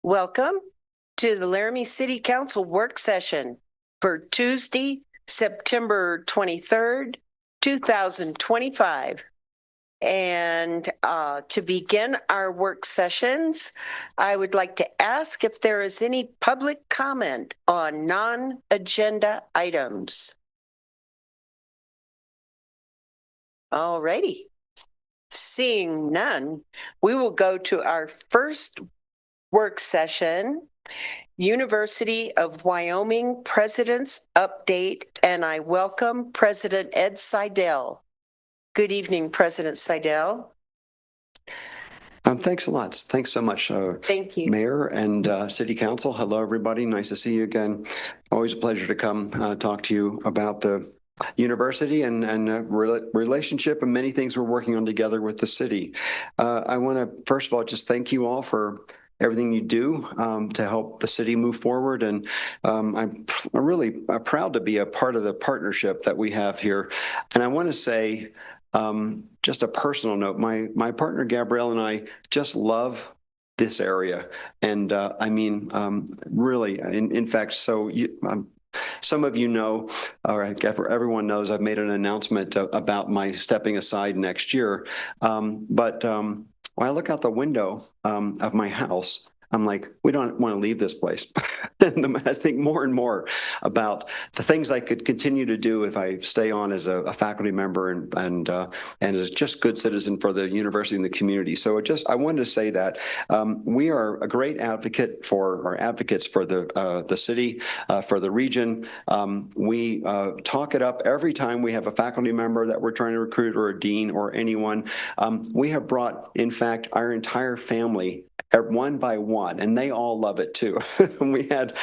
Welcome to the Laramie City Council work session for Tuesday, September 23rd, 2025. And to begin our work sessions, I would like to ask if there is any public comment on non-agenda items. All righty. Seeing none, we will go to our first work session, University of Wyoming President's Update, and I welcome President Ed Seidel. Good evening, President Seidel. Thanks a lot. Thanks so much. Thank you. Mayor and City Council. Hello, everybody. Nice to see you again. Always a pleasure to come talk to you about the university and relationship and many things we're working on together with the city. I want to, first of all, just thank you all for everything you do to help the city move forward. And I'm really proud to be a part of the partnership that we have here. And I want to say, just a personal note, my partner Gabrielle and I just love this area. And I mean, really, in fact, so some of you know, or everyone knows, I've made an announcement about my stepping aside next year. But when I look out the window of my house, I'm like, we don't want to leave this place. And I think more and more about the things I could continue to do if I stay on as a faculty member and as just good citizen for the university and the community. So I wanted to say that we are a great advocates for the city, for the region. We talk it up every time we have a faculty member that we're trying to recruit, or a dean, or anyone. We have brought, in fact, our entire family one by one, and they all love it too. We had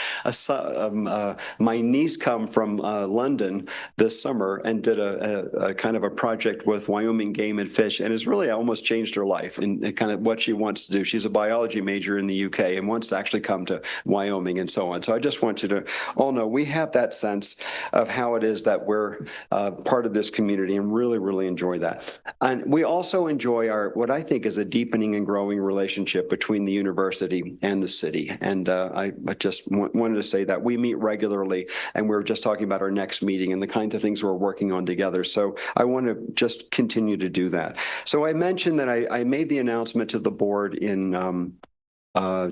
my niece come from London this summer and did a kind of a project with Wyoming Game and Fish, and it's really almost changed her life and kind of what she wants to do. She's a biology major in the UK and wants to actually come to Wyoming and so on. So I just want you to all know we have that sense of how it is that we're part of this community, and really, really enjoy that. And we also enjoy what I think is a deepening and growing relationship between the university and the city. And I just wanted to say that we meet regularly, and we're just talking about our next meeting and the kinds of things we're working on together. So I want to just continue to do that. So I mentioned that I made the announcement to the board in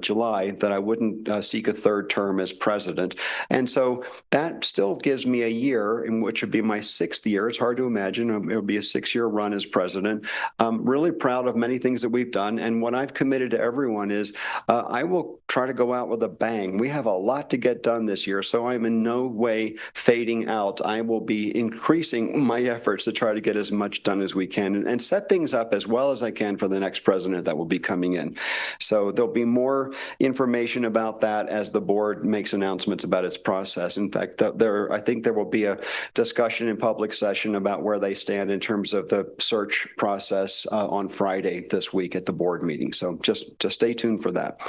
July that I wouldn't seek a third term as president. And so that still gives me a year in which would be my 6th year. It's hard to imagine. It'll be a 6-year run as president. I'm really proud of many things that we've done. And what I've committed to everyone is I will try to go out with a bang. We have a lot to get done this year, so I'm in no way fading out. I will be increasing my efforts to try to get as much done as we can and set things up as well as I can for the next president that will be coming in. So there'll be more information about that as the board makes announcements about its process. In fact, I think there will be a discussion in public session about where they stand in terms of the search process on Friday this week at the board meeting. So just stay tuned for that.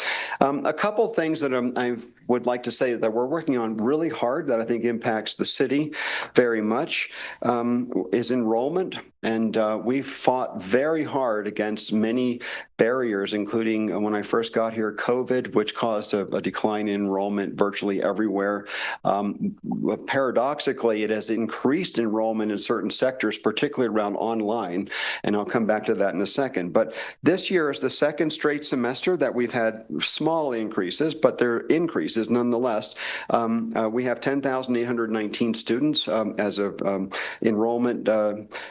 A couple things that I would like to say that we're working on really hard that I think impacts the city very much is enrollment. And we fought very hard against many barriers, including when I first got here, COVID, which caused a decline in enrollment virtually everywhere. Paradoxically, it has increased enrollment in certain sectors, particularly around online, and I'll come back to that in a second. But this year is the 2nd straight semester that we've had small increases, but they're increases nonetheless. We have 10,819 students as of enrollment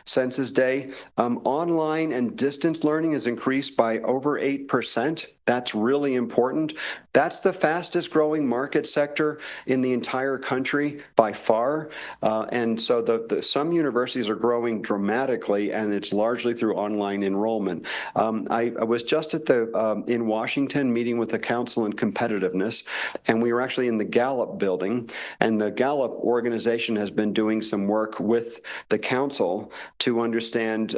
census day. Online and distance learning has increased by over 8%. That's really important. That's the fastest growing market sector in the entire country by far. And so some universities are growing dramatically, and it's largely through online enrollment. I was just in Washington meeting with the Council on Competitiveness, and we were actually in the Gallup building, and the Gallup organization has been doing some work with the council to understand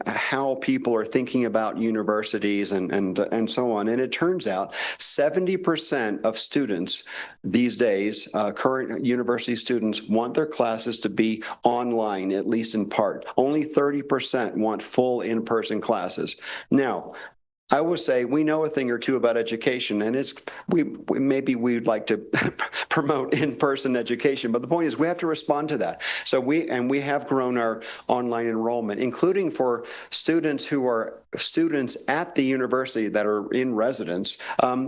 how people are thinking about universities and so on. And it turns out 70% of students these days, current university students, want their classes to be online, at least in part. Only 30% want full in-person classes. Now, I will say we know a thing or two about education, and maybe we'd like to promote in-person education, but the point is we have to respond to that. So we have grown our online enrollment, including for students who are students at the university that are in residence.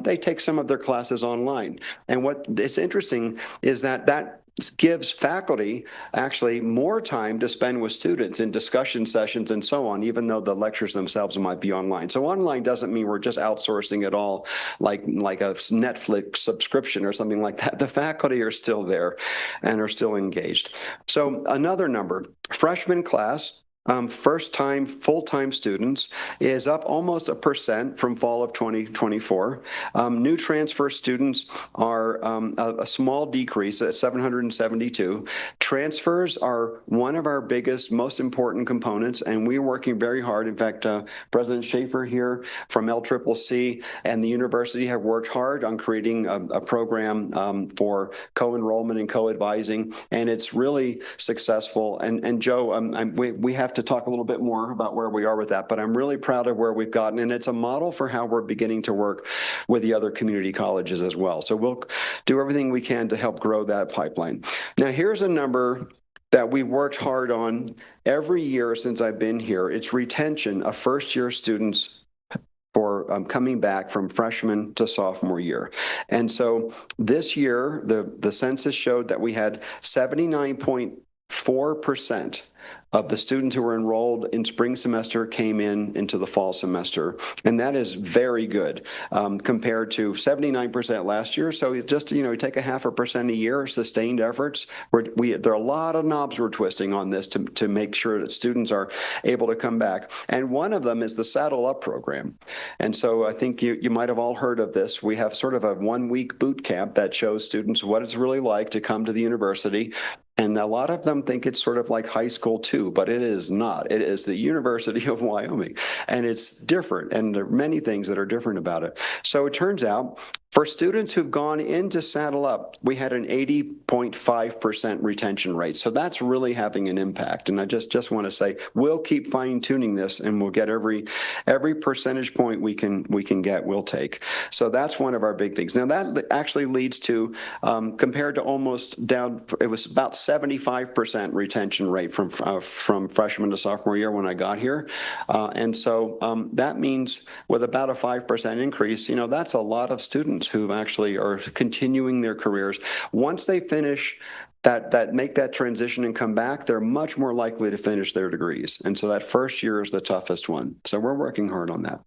They take some of their classes online, and what it's interesting is that gives faculty actually more time to spend with students in discussion sessions and so on, even though the lectures themselves might be online. So online doesn't mean we're just outsourcing it all like a Netflix subscription or something like that. The faculty are still there and are still engaged. So another number, freshman class, first-time, full-time students is up almost 1% from fall of 2024. New transfer students are a small decrease at 772. Transfers are one of our biggest, most important components, and we're working very hard. In fact, President Schaefer here from LCCC and the university have worked hard on creating a program for co-enrollment and co-advising, and it's really successful. And Joe, we have to talk a little bit more about where we are with that, but I'm really proud of where we've gotten, and it's a model for how we're beginning to work with the other community colleges as well. So we'll do everything we can to help grow that pipeline. Now, here's a number that we've worked hard on every year since I've been here. It's retention of first-year students for coming back from freshman to sophomore year. And so this year, the census showed that we had 79.4% of the students who were enrolled in spring semester came into the fall semester. And that is very good compared to 79% last year. So just, you take a 0.5% a year, sustained efforts. There are a lot of knobs we're twisting on this to make sure that students are able to come back. And one of them is the Saddle Up program. And so I think you might have all heard of this. We have sort of a 1-week boot camp that shows students what it's really like to come to the university. And a lot of them think it's sort of like high school too, but it is not. It is the University of Wyoming, and it's different, and there are many things that are different about it. So it turns out for students who've gone into Saddle Up, we had an 80.5% retention rate. So that's really having an impact. And I just want to say, we'll keep fine-tuning this, and we'll get every percentage point we can get, we'll take. So that's one of our big things. Now that actually leads to, compared to almost down, it was about 75% retention rate from freshman to sophomore year when I got here. And so that means with about a 5% increase, that's a lot of students who actually are continuing their careers. Once they finish that make that transition and come back, they're much more likely to finish their degrees. And so that first year is the toughest one. So we're working hard on that.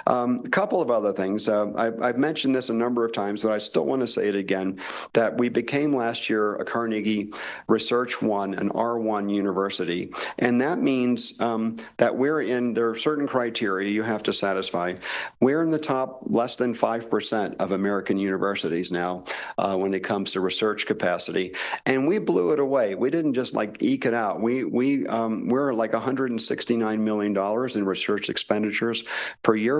A couple of other things. I've mentioned this a number of times, but I still want to say it again, that we became last year a Carnegie Research 1, an R1 university. And that means that there are certain criteria you have to satisfy. We're in the top less than 5% of American universities now when it comes to research capacity. And we blew it away. We didn't just eke it out. We're like $169 million in research expenditures per year.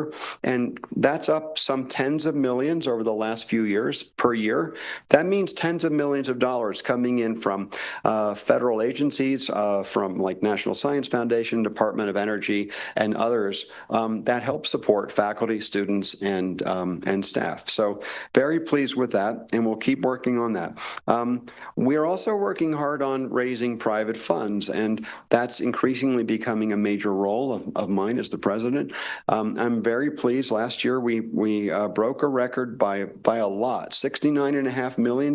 And that's up some tens of millions over the last few years per year. That means tens of millions of dollars coming in from federal agencies, from National Science Foundation, Department of Energy, and others that help support faculty, students, and staff. So very pleased with that, and we'll keep working on that. We're also working hard on raising private funds, and that's increasingly becoming a major role of mine as the president. I'm very pleased. Last year, we broke a record by a lot. $69.5 million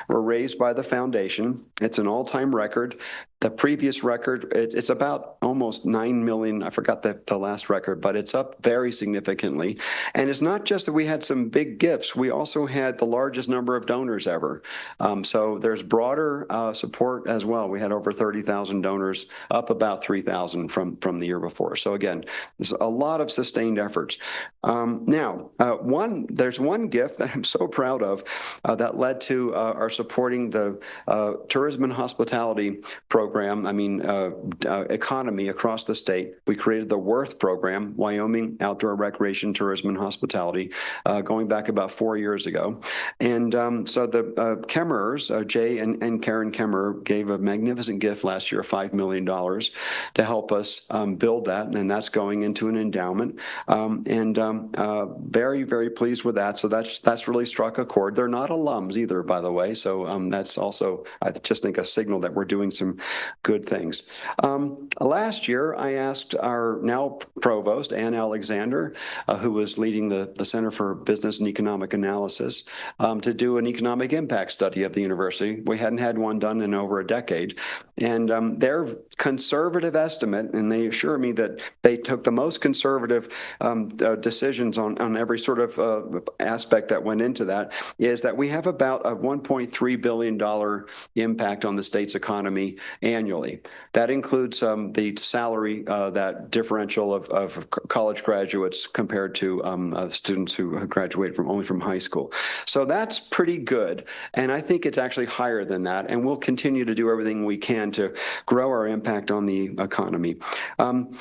were raised by the foundation. It's an all-time record. The previous record, it's about almost 9 million. I forgot the last record, but it's up very significantly. And it's not just that we had some big gifts. We also had the largest number of donors ever. So there's broader support as well. We had over 30,000 donors, up about 3,000 from the year before. So again, there's a lot of sustained efforts. There's one gift that I'm so proud of that led to are supporting the tourism and hospitality program, economy across the state. We created the Worth program, Wyoming Outdoor Recreation, Tourism, and Hospitality, going back about 4 years ago. And so the Kemmerers, Jay and Karen Kemmerer, gave a magnificent gift last year, $5 million, to help us build that, and that's going into an endowment. Very, very pleased with that. So that's really struck a chord. They're not alums either, by the way. So that's also, I just think, a signal that we're doing some good things. Last year, I asked our now provost, Ann Alexander, who was leading the Center for Business and Economic Analysis, to do an economic impact study of the university. We hadn't had one done in over a decade. And their conservative estimate, and they assure me that they took the most conservative decisions on every sort of aspect that went into that, is that we have about a $1.3 billion impact on the state's economy annually. That includes the salary, that differential of college graduates compared to students who graduate only from high school. So that's pretty good. And I think it's actually higher than that. And we'll continue to do everything we can to grow our impact on the economy.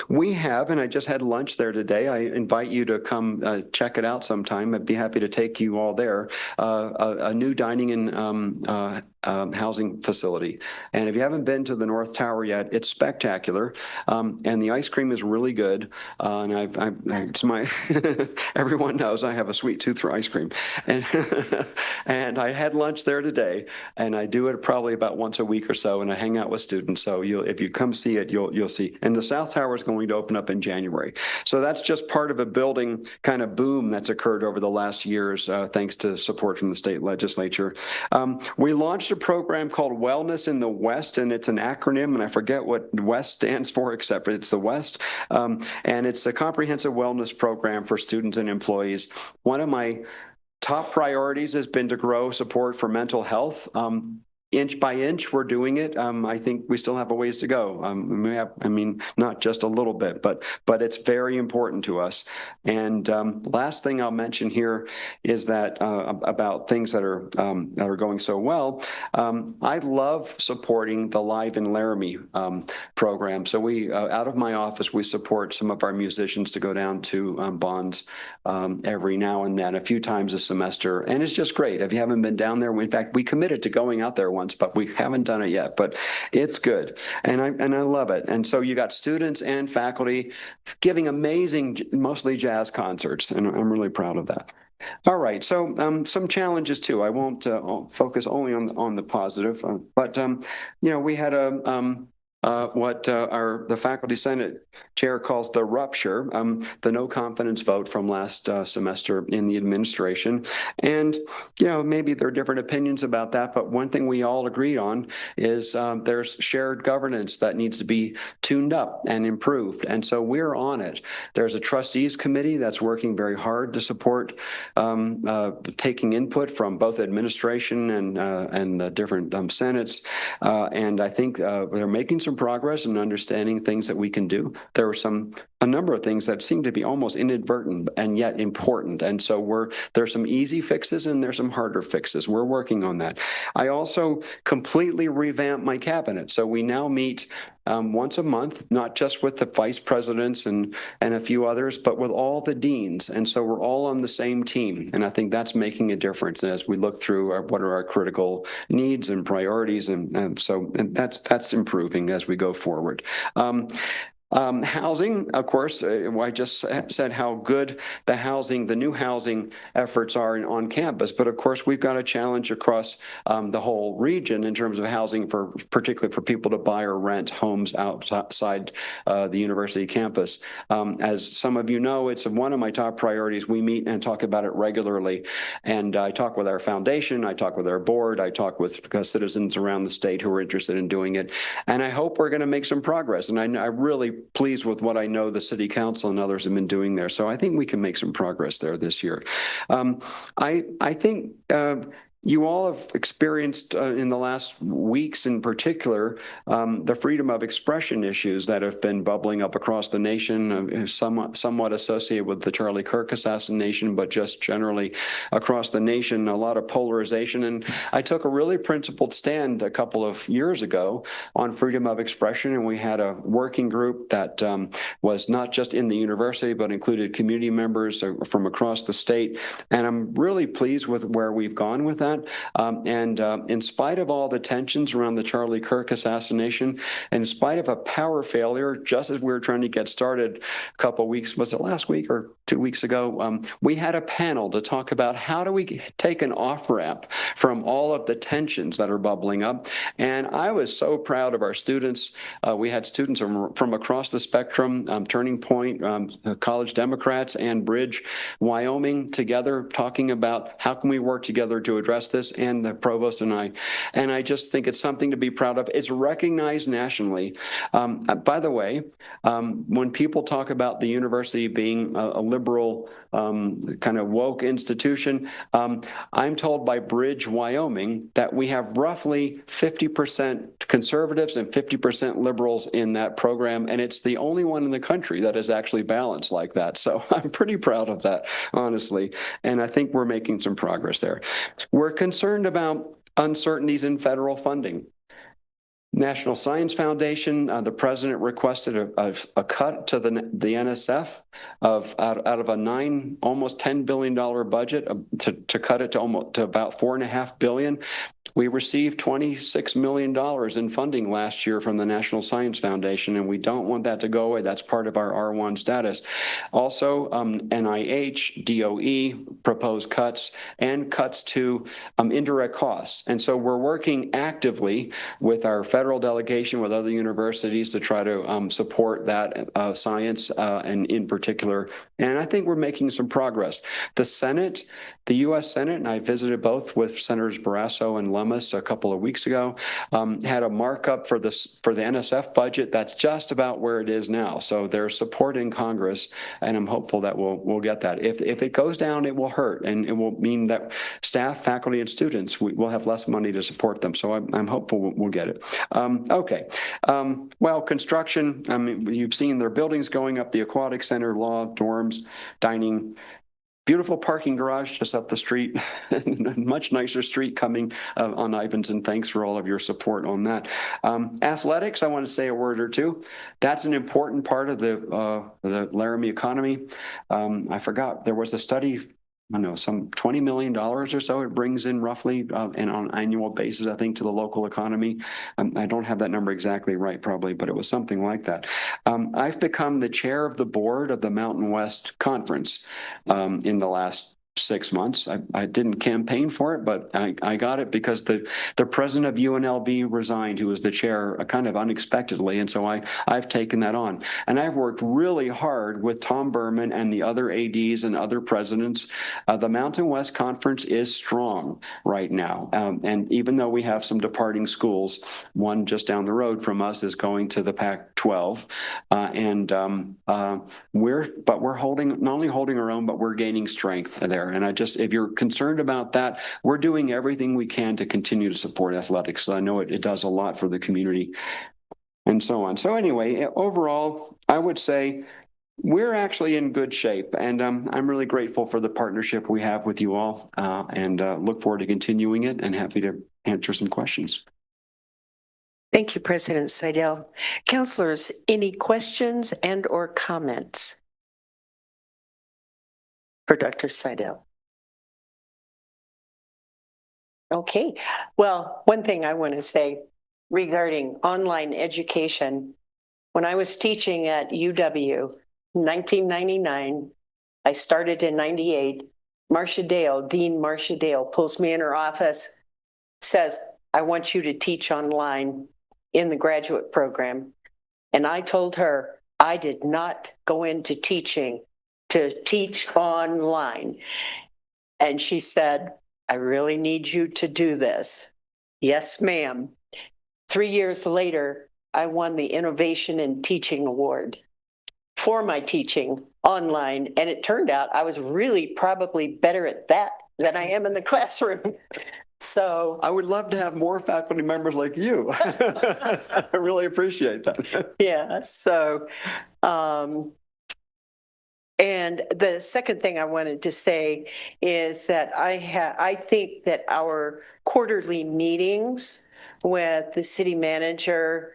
We have, and I just had lunch there today. I invite you to come check it out sometime. I'd be happy to take you all there. A new dining and housing facility. And if you haven't been to the North Tower yet, it's spectacular. And the ice cream is really good. And it's my, everyone knows I have a sweet tooth for ice cream. And, and I had lunch there today, and I do it probably about once a week or so, and I hang out with students. So if you come see it, you'll see. And the South Tower is going to open up in January. So that's just part of a building kind of boom that's occurred over the last years, thanks to support from the state legislature. We launched a program called Wellness in the West, and it's an acronym, and I forget what West stands for, except it's the West. And it's a comprehensive wellness program for students and employees. One of my top priorities has been to grow support for mental health. Inch by inch, we're doing it. I think we still have a ways to go. Not just a little bit, but it's very important to us. And last thing I'll mention here is that about things that are going so well. I love supporting the Live in Laramie program. So we, out of my office, we support some of our musicians to go down to Bonds every now and then, a few times a semester, and it's just great. If you haven't been down there, in fact, we committed to going out there once, but we haven't done it yet. But it's good, and I love it. And so you got students and faculty giving amazing, mostly jazz concerts, and I'm really proud of that. All right, so some challenges too. I won't focus only on the positive, but we had what the Faculty Senate chair calls the rupture, the no confidence vote from last semester in the administration. And, maybe there are different opinions about that, but one thing we all agreed on is there's shared governance that needs to be tuned up and improved. And so we're on it. There's a trustees committee that's working very hard to support taking input from both administration and the different senates. And I think they're making some progress in understanding things that we can do. There were a number of things that seem to be almost inadvertent and yet important. And so there's some easy fixes and there's some harder fixes. We're working on that. I also completely revamped my cabinet. So we now meet once a month, not just with the vice presidents and a few others, but with all the deans. And so we're all on the same team. And I think that's making a difference as we look through what are our critical needs and priorities. And that's improving as we go forward. Housing, of course, I just said how good the new housing efforts are on campus. But of course, we've got a challenge across the whole region in terms of housing, particularly for people to buy or rent homes outside the university campus. As some of you know, it's one of my top priorities. We meet and talk about it regularly. And I talk with our foundation, I talk with our board, I talk with citizens around the state who are interested in doing it. And I hope we're going to make some progress. And I really pleased with what I know the city council and others have been doing there. So I think we can make some progress there this year. I think You all have experienced in the last weeks in particular the freedom of expression issues that have been bubbling up across the nation, somewhat associated with the Charlie Kirk assassination, but just generally across the nation, a lot of polarization. And I took a really principled stand a couple of years ago on freedom of expression, and we had a working group that was not just in the university, but included community members from across the state. And I'm really pleased with where we've gone with that. In spite of all the tensions around the Charlie Kirk assassination, and in spite of a power failure, just as we were trying to get started a couple of weeks, was it last week or 2 weeks ago, we had a panel to talk about how do we take an off-ramp from all of the tensions that are bubbling up. And I was so proud of our students. We had students from across the spectrum, Turning Point, College Democrats, and Bridge, Wyoming, together talking about how can we work together to address this, and the provost and I. And I just think it's something to be proud of. It's recognized nationally. By the way, when people talk about the university being a liberal kind of woke institution, I'm told by Bridge, Wyoming, that we have roughly 50% conservatives and 50% liberals in that program, and it's the only one in the country that is actually balanced like that. So I'm pretty proud of that, honestly, and I think we're making some progress there. We're concerned about uncertainties in federal funding. National Science Foundation, the president requested a cut to the NSF of out of a almost $10 billion budget to cut it to about $4.5 billion. We received $26 million in funding last year from the National Science Foundation, and we don't want that to go away. That's part of our R1 status. Also, NIH, DOE proposed cuts and cuts to indirect costs. And so we're working actively with our federal delegation, with other universities, to try to support that science and in particular. And I think we're making some progress. The Senate, the U.S. Senate, and I visited both with Senators Barrasso and Lummis a couple of weeks ago, had a markup for the NSF budget that's just about where it is now. So there's support in Congress, and I'm hopeful that we'll get that. If it goes down, it will hurt, and it will mean that staff, faculty, and students will have less money to support them. So I'm hopeful we'll get it. Okay. Well, construction, I mean, you've seen their buildings going up, the Aquatic Center, law, dorms, dining. Beautiful parking garage just up the street, much nicer street coming on Ivanson. Thanks for all of your support on that. Athletics, I want to say a word or two. That's an important part of the Laramie economy. I forgot, there was a study, I don't know, some $20 million or so it brings in roughly, and on an annual basis, I think, to the local economy. I don't have that number exactly right, probably, but it was something like that. I've become the chair of the board of the Mountain West Conference in the last 6 months. I didn't campaign for it, but I got it because the president of UNLV resigned, who was the chair, kind of unexpectedly, and so I've taken that on. And I've worked really hard with Tom Berman and the other ADs and other presidents. The Mountain West Conference is strong right now, and even though we have some departing schools, one just down the road from us is going to the Pac-12, we're holding, not only holding our own, but we're gaining strength there. And if you're concerned about that, we're doing everything we can to continue to support athletics. I know it does a lot for the community and so on. So anyway, overall, I would say we're actually in good shape, and I'm really grateful for the partnership we have with you all, and look forward to continuing it, and happy to answer some questions. Thank you, President Seidel. Councilors, any questions and or comments for Dr. Seidel? Okay, well, one thing I want to say regarding online education, when I was teaching at UW, 1999, I started in 98, Dean Marcia Dale pulls me in her office, says, I want you to teach online in the graduate program. And I told her I did not go into teaching to teach online. And she said, I really need you to do this. Yes, ma'am. 3 years later, I won the Innovation in Teaching Award for my teaching online. And it turned out I was really probably better at that than I am in the classroom. So, I would love to have more faculty members like you. I really appreciate that. yeah, so, and the second thing I wanted to say is that I think that our quarterly meetings with the city manager,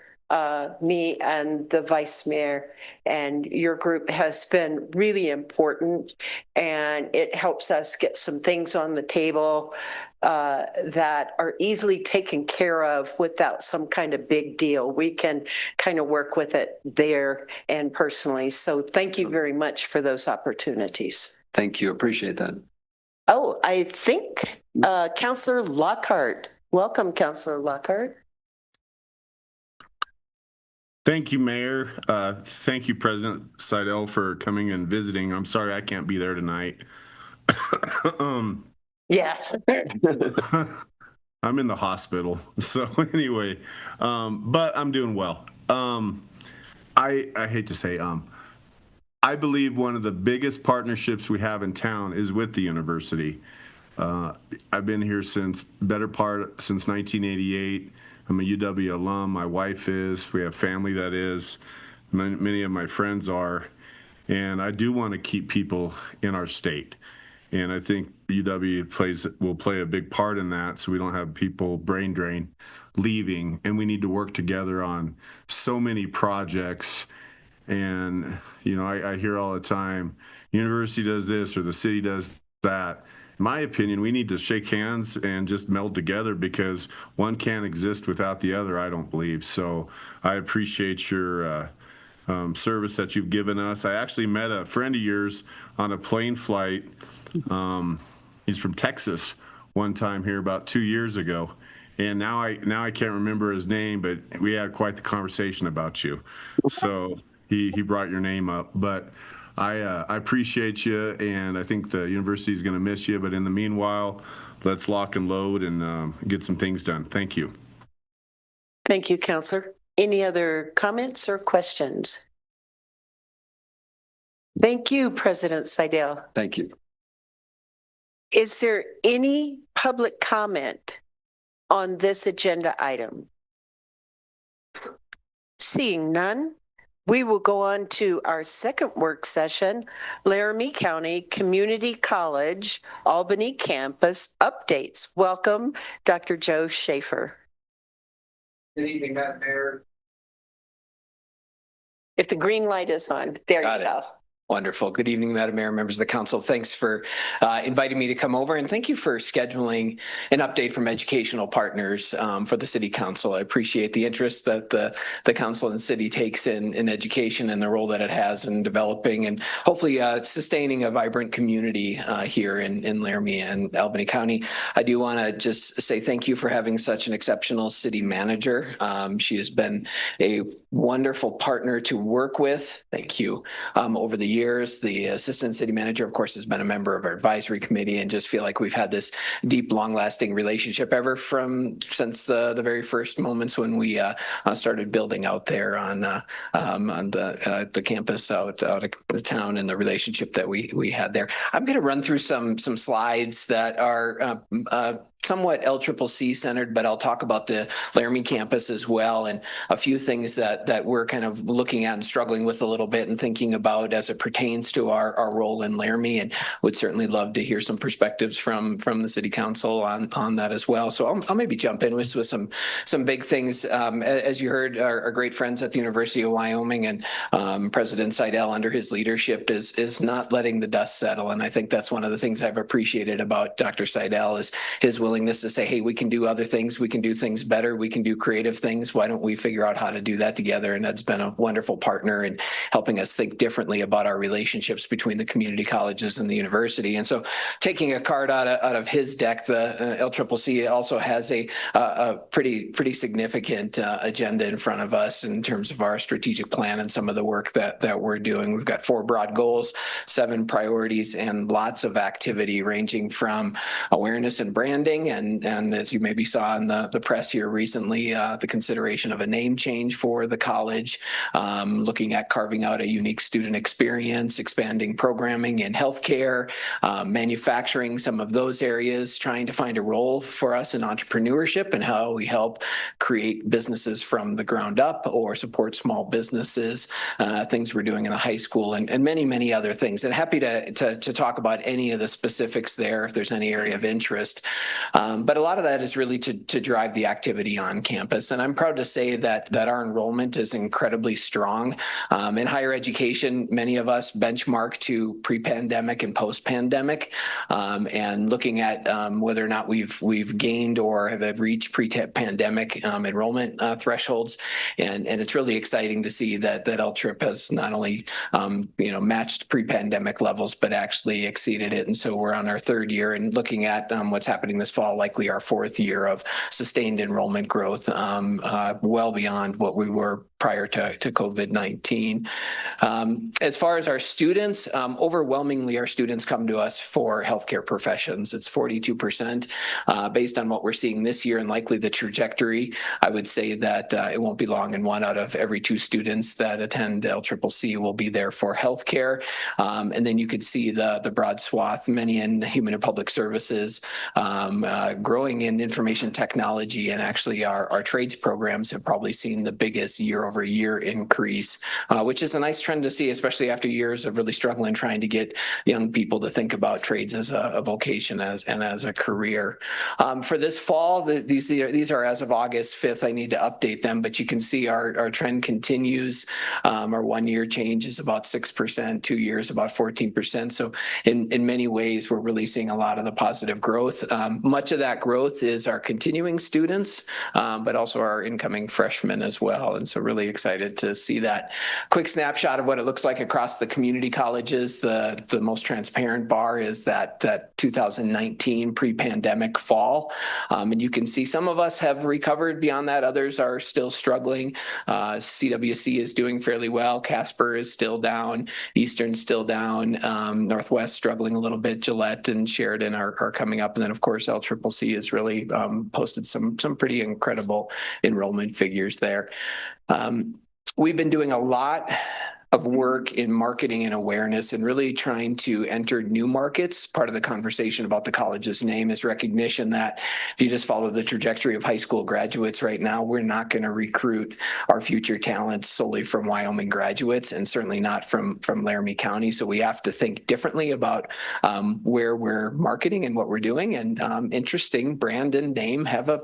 me and the vice mayor and your group has been really important. And it helps us get some things on the table that are easily taken care of without some kind of big deal. We can kind of work with it there and personally. So thank you very much for those opportunities. Thank you. Appreciate that. Oh, I think Councillor Lockhart. Welcome, Councillor Lockhart. Thank you, Mayor. Thank you, President Seidel, for coming and visiting. I'm sorry I can't be there tonight. Yeah. I'm in the hospital. So anyway, but I'm doing well. I hate to say, I believe one of the biggest partnerships we have in town is with the university. I've been here since 1988. I'm a UW alum. My wife is. We have family that is. Many of my friends are. And I do want to keep people in our state. And I think UW will play a big part in that, so we don't have people brain drain leaving. And we need to work together on so many projects. And, you know, I hear all the time, university does this or the city does that. In my opinion, we need to shake hands and just meld together, because one can't exist without the other, I don't believe. So I appreciate your service that you've given us. I actually met a friend of yours on a plane flight. He's from Texas one time here about 2 years ago. And now I can't remember his name, but we had quite the conversation about you. So he brought your name up. But I appreciate you, and I think the university is going to miss you. But in the meanwhile, let's lock and load and get some things done. Thank you. Thank you, Councillor. Any other comments or questions? Thank you, President Seidel. Thank you. Is there any public comment on this agenda item? Seeing none, we will go on to our second work session, Laramie County Community College Albany Campus Updates. Welcome, Dr. Joe Schaefer. Good evening, Madam Mayor. If the green light is on, there you go. Wonderful. Good evening, Madam Mayor, members of the council. Thanks for inviting me to come over, and thank you for scheduling an update from educational partners for the City Council. I appreciate the interest that the council and city takes in education and the role that it has in developing and hopefully sustaining a vibrant community here in Laramie and Albany County. I do want to just say thank you for having such an exceptional city manager. She has been a wonderful partner to work with. Thank you. Over the years, the assistant city manager, of course, has been a member of our advisory committee, and just feel like we've had this deep, long-lasting relationship since the very first moments when we started building out there on the campus out of the town, and the relationship that we had there. I'm going to run through some slides that are somewhat LCCC centered, but I'll talk about the Laramie campus as well, and a few things that we're kind of looking at and struggling with a little bit and thinking about as it pertains to our role in Laramie, and would certainly love to hear some perspectives from the City Council on that as well. So I'll maybe jump in with some big things. As you heard, our great friends at the University of Wyoming and President Seidel, under his leadership, is not letting the dust settle, and I think that's one of the things I've appreciated about Dr. Seidel is his willingness to say, hey, we can do other things, we can do things better, we can do creative things. Why don't we figure out how to do that together? And that's been a wonderful partner in helping us think differently about our relationships between the community colleges and the university. And so taking a card out of his deck, the LCCC also has a pretty significant agenda in front of us in terms of our strategic plan and some of the work that we're doing. We've got 4 broad goals, 7 priorities, and lots of activity ranging from awareness and branding growing, and as you maybe saw in the press here recently, the consideration of a name change for the college, looking at carving out a unique student experience, expanding programming in healthcare, manufacturing, some of those areas, trying to find a role for us in entrepreneurship and how we help create businesses from the ground up or support small businesses, things we're doing in the high school, and many, many other things. And happy to talk about any of the specifics there if there's any area of interest. But a lot of that is really to drive the activity on campus. And I'm proud to say that our enrollment is incredibly strong. In higher education, many of us benchmark to pre-pandemic and post-pandemic, and looking at whether or not we've gained or have reached pre-pandemic enrollment thresholds. And it's really exciting to see that LTRIP has not only matched pre-pandemic levels, but actually exceeded it. And so we're on our third year, and looking at what's happening this fall, likely our fourth year of sustained enrollment growth, well beyond what we were prior to COVID-19. As far as our students, overwhelmingly our students come to us for healthcare professions. It's 42%. Based on what we're seeing this year and likely the trajectory, I would say that it won't be long and 1 out of every 2 students that attend LCCC will be there for healthcare. And then you could see the broad swath, many in human and public services, growing in information technology, and actually our trades programs have probably seen the biggest year-over-year increase, which is a nice trend to see, especially after years of really struggling trying to get young people to think about trades as a vocation and as a career. For this fall, these are as of August 5th. I need to update them, but you can see our trend continues. Our 1-year change is about 6%, 2 years about 14%. So in many ways, we're really seeing a lot of the positive growth. Much of that growth is our continuing students, but also our incoming freshmen as well. And so really excited to see that. Quick snapshot of what it looks like across the community colleges. The most transparent bar is that 2019 pre-pandemic fall. And you can see some of us have recovered beyond that. Others are still struggling. CWC is doing fairly well. Casper is still down. Eastern's still down. Northwest struggling a little bit. Gillette and Sheridan are coming up. And then, of course, LCCC has really posted some pretty incredible enrollment figures there. We've been doing a lot of work in marketing and awareness and really trying to enter new markets. Part of the conversation about the college's name is recognition that if you just follow the trajectory of high school graduates right now, we're not going to recruit our future talents solely from Wyoming graduates, and certainly not from Laramie County. So we have to think differently about where we're marketing and what we're doing. And interesting, brand and name have a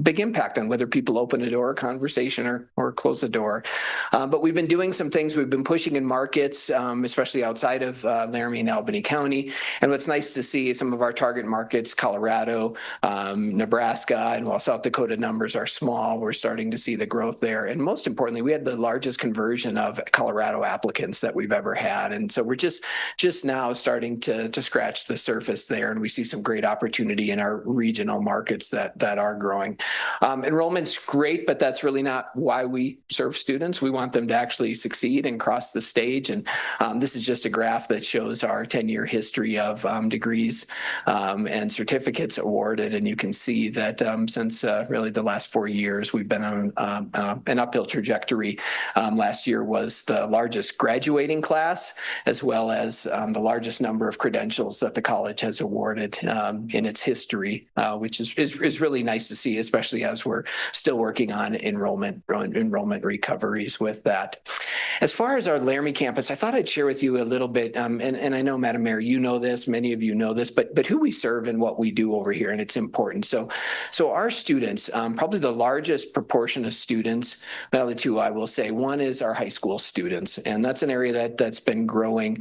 big impact on whether people open a door, a conversation, or close a door. But we've been doing some things. We've been pushing in markets, especially outside of Laramie and Albany County. And what's nice to see is some of our target markets, Colorado, Nebraska, and while South Dakota numbers are small, we're starting to see the growth there. And most importantly, we had the largest conversion of Colorado applicants that we've ever had. And so we're just now starting to scratch the surface there. And we see some great opportunity in our regional markets that are growing. Enrollment's great, but that's really not why we serve students. We want them to actually succeed and cross the stage. And this is just a graph that shows our 10-year history of degrees and certificates awarded. And you can see that since really the last 4 years, we've been on an uphill trajectory. Last year was the largest graduating class, as well as the largest number of credentials that the college has awarded in its history, which is really nice to see, especially as we're still working on enrollment recoveries with that. As far as our Laramie campus, I thought I'd share with you a little bit, and I know, Madam Mayor, you know this, many of you know this, but who we serve and what we do over here, and it's important. So our students, probably the largest proportion of students, well, the two I will say, one is our high school students, and that's an area that's been growing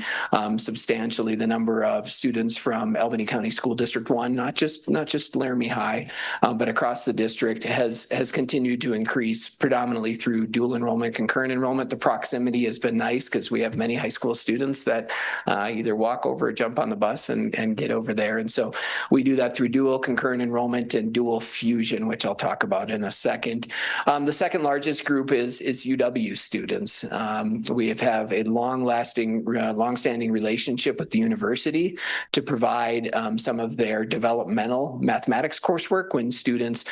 substantially. The number of students from Albany County School District 1, not just Laramie High, but across the district has continued to increase predominantly through dual enrollment, concurrent enrollment. The proximity proximity has been nice because we have many high school students that either walk over or jump on the bus and get over there. And so we do that through dual concurrent enrollment and dual fusion, which I'll talk about in a second. The second largest group is UW students. We have a long-standing relationship with the university to provide some of their developmental mathematics coursework when students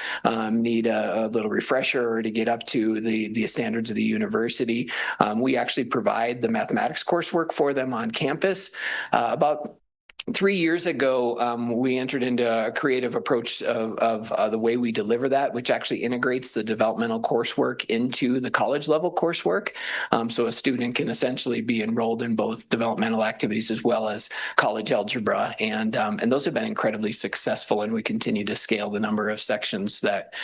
need a little refresher or to get up to the standards of the university. We actually provide the mathematics coursework for them on campus. About 3 years ago, we entered into a creative approach of the way we deliver that, which actually integrates the developmental coursework into the college level coursework. So a student can essentially be enrolled in both developmental activities as well as college algebra. And those have been incredibly successful, and we continue to scale the number of sections that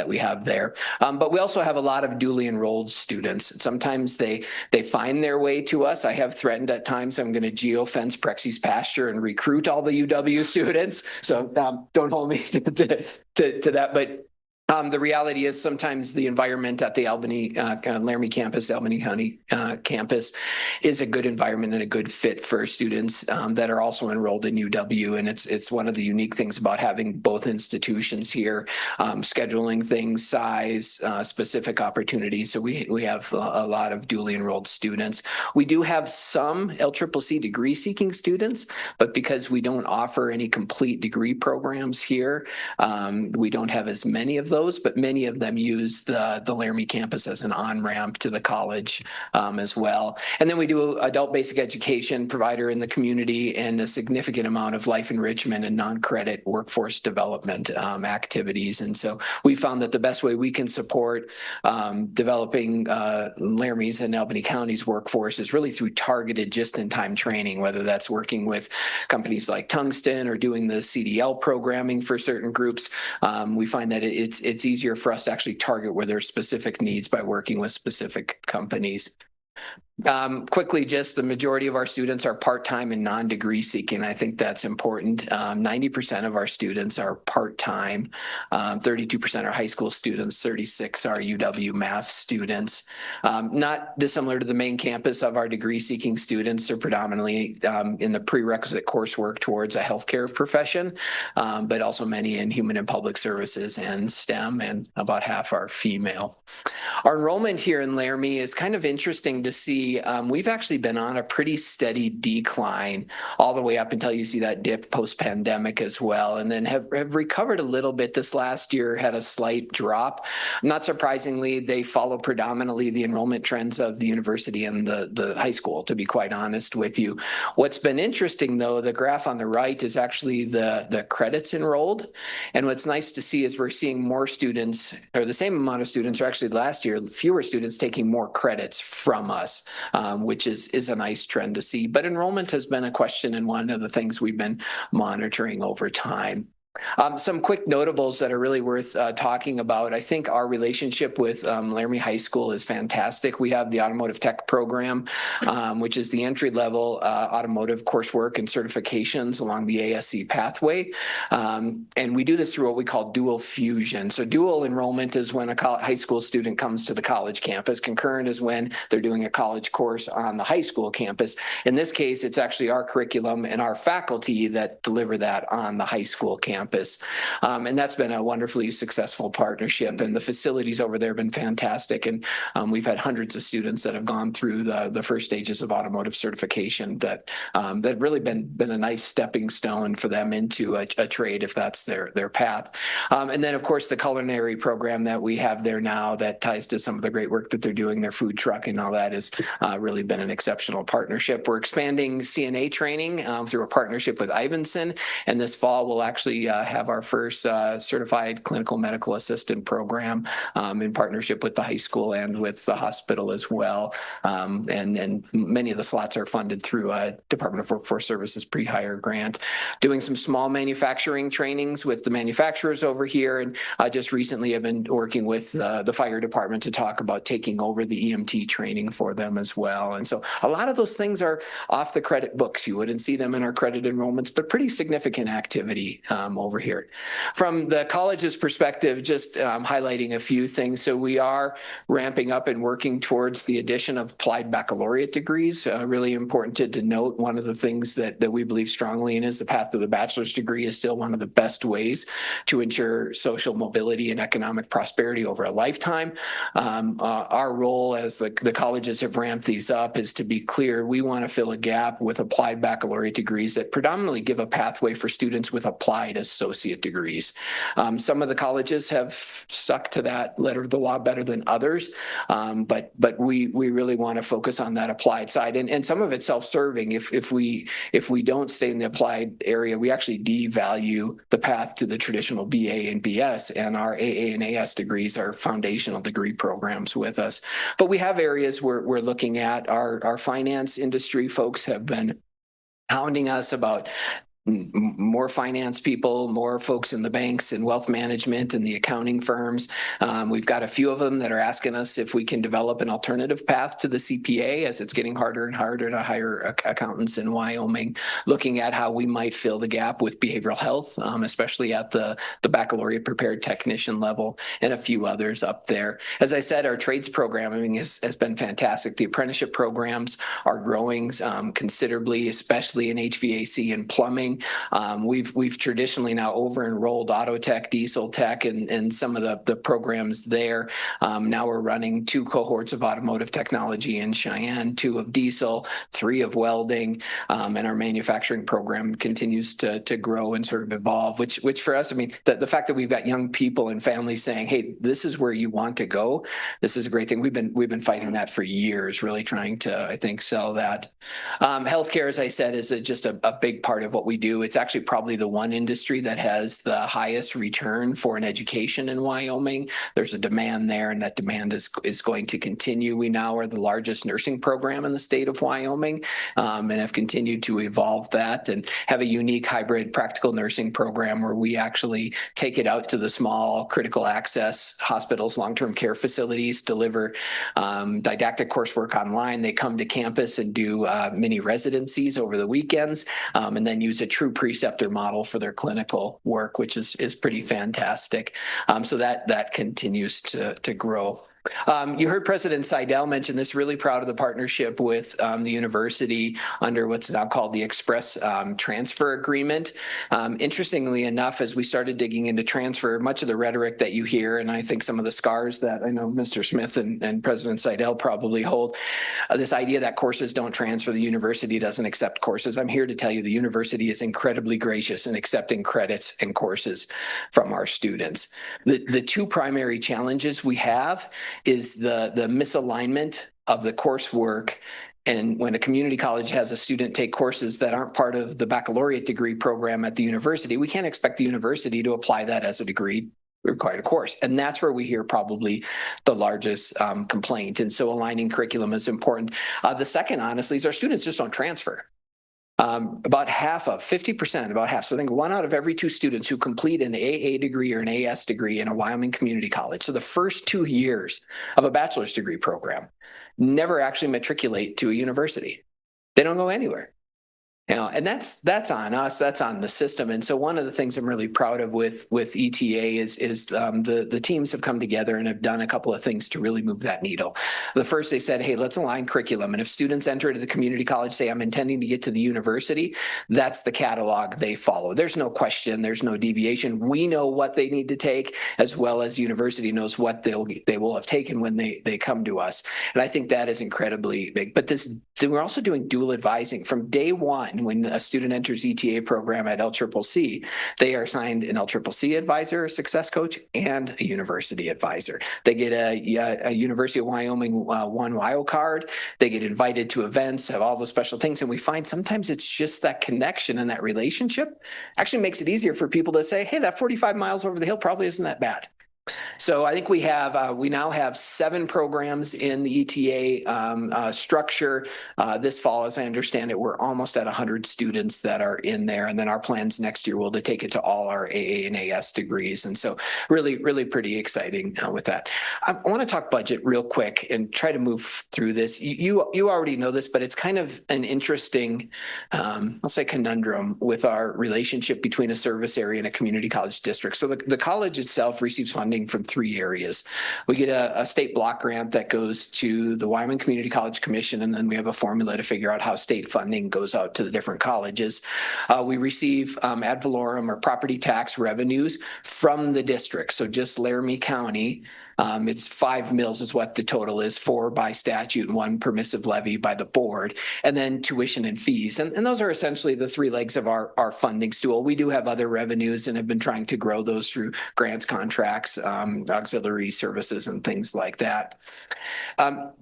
we have there. But we also have a lot of dually enrolled students. Sometimes they find their way to us. I have threatened at times I'm going to geofence Prexy's pasture and recruit all the UW students. So don't hold me to that. But the reality is sometimes the environment at the Laramie campus, Albany County campus is a good environment and a good fit for students that are also enrolled in UW. And it's one of the unique things about having both institutions here, scheduling things, size, specific opportunities. So we have a lot of dually enrolled students. We do have some LCCC degree seeking students, but because we don't offer any complete degree programs here, we don't have as many of those. But many of them use the Laramie campus as an on-ramp to the college as well. And then we do adult basic education provider in the community and a significant amount of life enrichment and non-credit workforce development activities. And so we found that the best way we can support developing Laramie's and Albany County's workforce is really through targeted just-in-time training, whether that's working with companies like Tungsten or doing the CDL programming for certain groups. We find that it's easier for us to actually target where there's specific needs by working with specific companies. Quickly, just the majority of our students are part-time and non-degree seeking. I think that's important. 90% of our students are part-time. 32% are high school students. 36 are UW math students. Not dissimilar to the main campus of our degree-seeking students. They're predominantly in the prerequisite coursework towards a healthcare profession, but also many in human and public services and STEM, and about half are female. Our enrollment here in Laramie is kind of interesting to see. We've actually been on a pretty steady decline all the way up until you see that dip post-pandemic as well, and then have recovered a little bit this last year, had a slight drop. Not surprisingly, they follow predominantly the enrollment trends of the university and the high school, to be quite honest with you. What's been interesting, though, the graph on the right is actually the credits enrolled. And what's nice to see is we're seeing more students, or the same amount of students, or actually last year, fewer students taking more credits from us. Which is a nice trend to see. But enrollment has been a question and one of the things we've been monitoring over time. Some quick notables that are really worth talking about. I think our relationship with Laramie High School is fantastic. We have the automotive tech program, which is the entry-level automotive coursework and certifications along the ASC pathway. And we do this through what we call dual fusion. So dual enrollment is when a high school student comes to the college campus. Concurrent is when they're doing a college course on the high school campus. In this case, it's actually our curriculum and our faculty that deliver that on the high school campus. And that's been a wonderfully successful partnership, and the facilities over there have been fantastic. And we've had hundreds of students that have gone through the first stages of automotive certification that really been a nice stepping stone for them into a trade if that's their path. And then, of course, the culinary program that we have there now that ties to some of the great work that they're doing, their food truck and all that, has really been an exceptional partnership. We're expanding CNA training through a partnership with Ivinson, and this fall we'll actually have our first certified clinical medical assistant program in partnership with the high school and with the hospital as well. And many of the slots are funded through a Department of Workforce Services pre-hire grant. Doing some small manufacturing trainings with the manufacturers over here, and just recently I've been working with the fire department to talk about taking over the EMT training for them as well. And so a lot of those things are off the credit books. You wouldn't see them in our credit enrollments, but pretty significant activity over here. From the college's perspective, just highlighting a few things. So we are ramping up and working towards the addition of applied baccalaureate degrees. Really important to note, one of the things that we believe strongly in is the path to the bachelor's degree is still one of the best ways to ensure social mobility and economic prosperity over a lifetime. Our role as the colleges have ramped these up is to be clear, we want to fill a gap with applied baccalaureate degrees that predominantly give a pathway for students with applied associate degrees. Some of the colleges have stuck to that letter of the law better than others, but we really want to focus on that applied side, and some of it's self-serving. If we don't stay in the applied area, we actually devalue the path to the traditional BA and BS, and our AA and AS degrees are foundational degree programs with us. But we have areas we're looking at. Our finance industry folks have been hounding us about more finance people, more folks in the banks and wealth management and the accounting firms. We've got a few of them that are asking us if we can develop an alternative path to the CPA, as it's getting harder and harder to hire accountants in Wyoming, looking at how we might fill the gap with behavioral health, especially at the baccalaureate prepared technician level, and a few others up there. As I said, our trades programming has been fantastic. The apprenticeship programs are growing considerably, especially in HVAC and plumbing. We've traditionally now over-enrolled auto tech, diesel tech, and some of the programs there. Now we're running 2 cohorts of automotive technology in Cheyenne, 2 of diesel, 3 of welding, and our manufacturing program continues to grow and sort of evolve, which for us, I mean, the fact that we've got young people and families saying, hey, this is where you want to go, this is a great thing. We've been fighting that for years, really trying to, I think, sell that. Healthcare, as I said, is just a big part of what we do. It's actually probably the one industry that has the highest return for an education in Wyoming. There's a demand there, and that demand is going to continue. We now are the largest nursing program in the state of Wyoming, and have continued to evolve that and have a unique hybrid practical nursing program where we actually take it out to the small critical access hospitals, long-term care facilities, deliver didactic coursework online. They come to campus and do mini residencies over the weekends, and then use a true preceptor model for their clinical work, which is pretty fantastic. So that continues to grow. You heard President Seidel mention this, really proud of the partnership with the university under what's now called the Express Transfer Agreement. Interestingly enough, as we started digging into transfer, much of the rhetoric that you hear, and I think some of the scars that I know Mr. Smith and President Seidel probably hold, this idea that courses don't transfer, the university doesn't accept courses. I'm here to tell you the university is incredibly gracious in accepting credits and courses from our students. The 2 primary challenges we have is the misalignment of the coursework. And when a community college has a student take courses that aren't part of the baccalaureate degree program at the university, we can't expect the university to apply that as a degree required a course. And that's where we hear probably the largest complaint. And so aligning curriculum is important. The second, honestly, is our students just don't transfer. About half of 50%, about half. So I think 1 out of every 2 students who complete an AA degree or an AS degree in a Wyoming community college, so the first 2 years of a bachelor's degree program, never actually matriculate to a university. They don't go anywhere. And that's on us, that's on the system. And so one of the things I'm really proud of with ETA is the teams have come together and have done a couple of things to really move that needle. The first, they said, hey, let's align curriculum. And if students enter into the community college, say, I'm intending to get to the university, that's the catalog they follow. There's no question, there's no deviation. We know what they need to take, as well as university knows what they will have taken when they come to us. And I think that is incredibly big. But we're also doing dual advising from day one. When a student enters ETA program at LCCC, they are assigned an LCCC advisor, a success coach, and a university advisor. They get a University of Wyoming One WYO card. They get invited to events, have all those special things. And we find sometimes it's just that connection and that relationship actually makes it easier for people to say, hey, that 45 miles over the hill probably isn't that bad. So So I think we now have 7 programs in the ETA structure. This fall, as I understand it, we're almost at 100 students that are in there. And then our plans next year will to take it to all our AA and AS degrees. And so really, really pretty exciting with that. I want to talk budget real quick and try to move through this. You already know this, but it's kind of an interesting, I'll say, conundrum with our relationship between a service area and a community college district. So the college itself receives funding from 3 areas. We get a state block grant that goes to the Wyoming Community College Commission, and then we have a formula to figure out how state funding goes out to the different colleges. We receive ad valorem or property tax revenues from the district. So just Laramie County, it's 5 mills is what the total is, 4 by statute and 1 permissive levy by the board, and then tuition and fees. And those are essentially the 3 legs of our funding stool. We do have other revenues and have been trying to grow those through grants, contracts, auxiliary services, and things like that.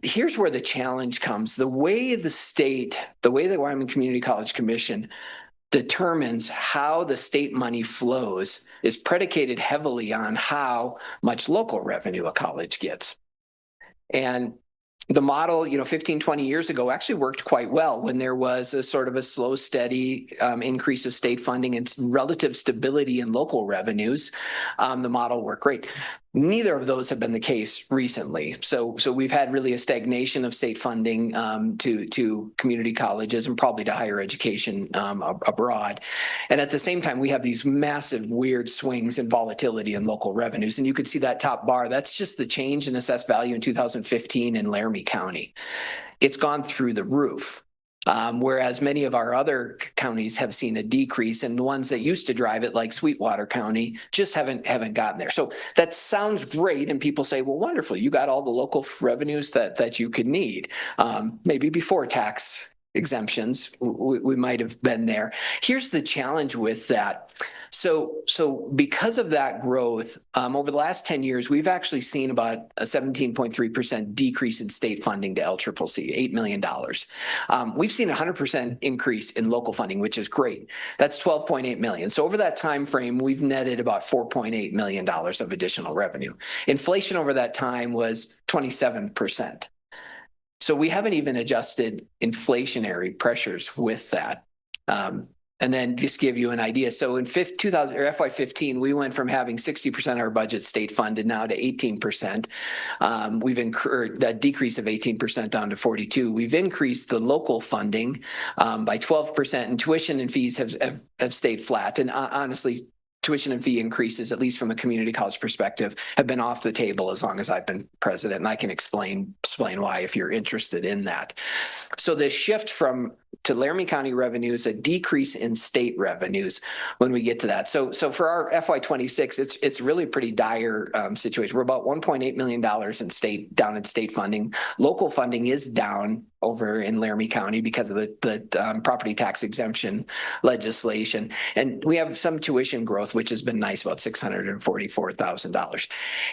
Here's where the challenge comes. The way the Wyoming Community College Commission determines how the state money flows is predicated heavily on how much local revenue a college gets. And the model, 15, 20 years ago actually worked quite well when there was a sort of a slow, steady increase of state funding and relative stability in local revenues. The model worked great. Neither of those have been the case recently. So we've had really a stagnation of state funding to community colleges and probably to higher education abroad. And at the same time, we have these massive weird swings in volatility in local revenues. And you could see that top bar. That's just the change in assessed value in 2015 in Laramie County. It's gone through the roof. Whereas many of our other counties have seen a decrease, and the ones that used to drive it, like Sweetwater County, just haven't gotten there. So that sounds great, and people say, well, wonderful, you got all the local revenues that you could need. Maybe before tax exemptions, we might have been there. Here's the challenge with that. So because of that growth, over the last 10 years, we've actually seen about a 17.3% decrease in state funding to LCCC, $8 million. We've seen a 100% increase in local funding, which is great. That's $12.8 million. So over that time frame, we've netted about $4.8 million of additional revenue. Inflation over that time was 27%. So we haven't even adjusted inflationary pressures with that. And then just give you an idea. So in FY15, we went from having 60% of our budget state funded now to 18%. We've incurred a decrease of 18% down to 42%. We've increased the local funding by 12%, and tuition and fees have stayed flat. And honestly, tuition and fee increases, at least from a community college perspective, have been off the table as long as I've been president. And I can explain why if you're interested in that. So the shift to Laramie County revenues, a decrease in state revenues when we get to that. So for our FY26, it's really a pretty dire situation. We're about $1.8 million down in state funding. Local funding is down over in Laramie County because of the property tax exemption legislation. And we have some tuition growth, which has been nice, about $644,000.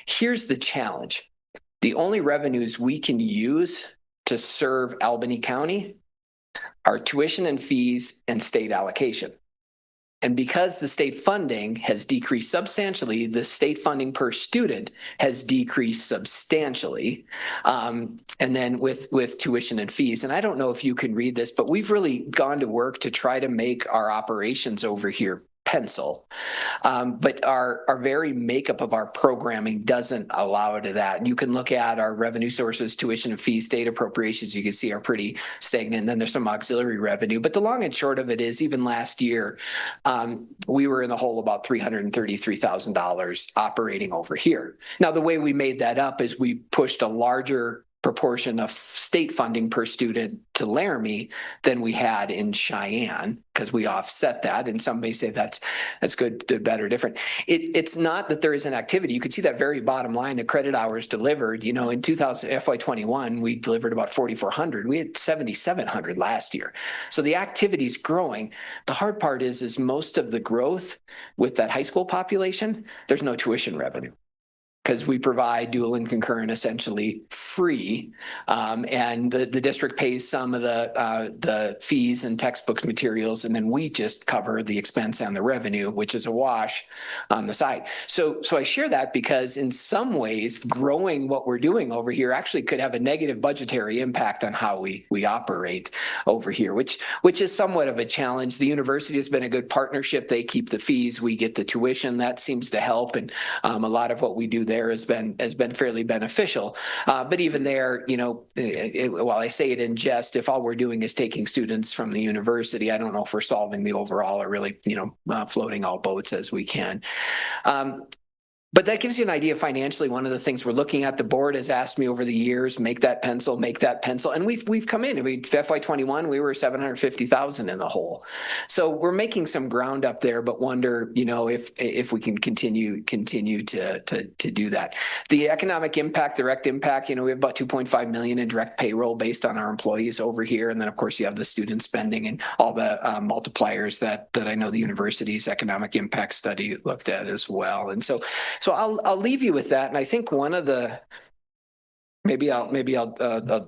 Here's the challenge. The only revenues we can use to serve Albany County are tuition and fees and state allocation. And because the state funding has decreased substantially, the state funding per student has decreased substantially. And then with tuition and fees, and I don't know if you can read this, but we've really gone to work to try to make our operations over here pencil. But our very makeup of our programming doesn't allow to that. You can look at our revenue sources, tuition and fees, state appropriations, you can see are pretty stagnant. And then there's some auxiliary revenue. But the long and short of it is, even last year, we were in the hole about $333,000 operating over here. Now, the way we made that up is we pushed a larger proportion of state funding per student to Laramie than we had in Cheyenne, because we offset that. And some may say that's good, better, different. It's not that there isn't activity. You could see that very bottom line, the credit hours delivered. In FY21, we delivered about 4,400. We had 7,700 last year. So the activity is growing. The hard part is most of the growth with that high school population, there's no tuition revenue, because we provide dual and concurrent essentially free, and the district pays some of the fees and textbook materials, and then we just cover the expense and the revenue, which is a wash on the side. So I share that because in some ways, growing what we're doing over here actually could have a negative budgetary impact on how we operate over here, which is somewhat of a challenge. The university has been a good partnership. They keep the fees, we get the tuition. That seems to help, and a lot of what we do there has been fairly beneficial. But even there, while I say it in jest, if all we're doing is taking students from the university, I don't know if we're solving the overall or really, floating all boats as we can. But that gives you an idea financially. One of the things we're looking at, the board has asked me over the years, make that pencil. And we've come in. FY21, we were 750,000 in the hole. So we're making some ground up there, but wonder, if we can continue to do that. The economic impact, direct impact, we have about 2.5 million in direct payroll based on our employees over here. And then of course you have the student spending and all the multipliers that I know the university's economic impact study looked at as well. And so I'll leave you with that. And I think one of the, maybe I'll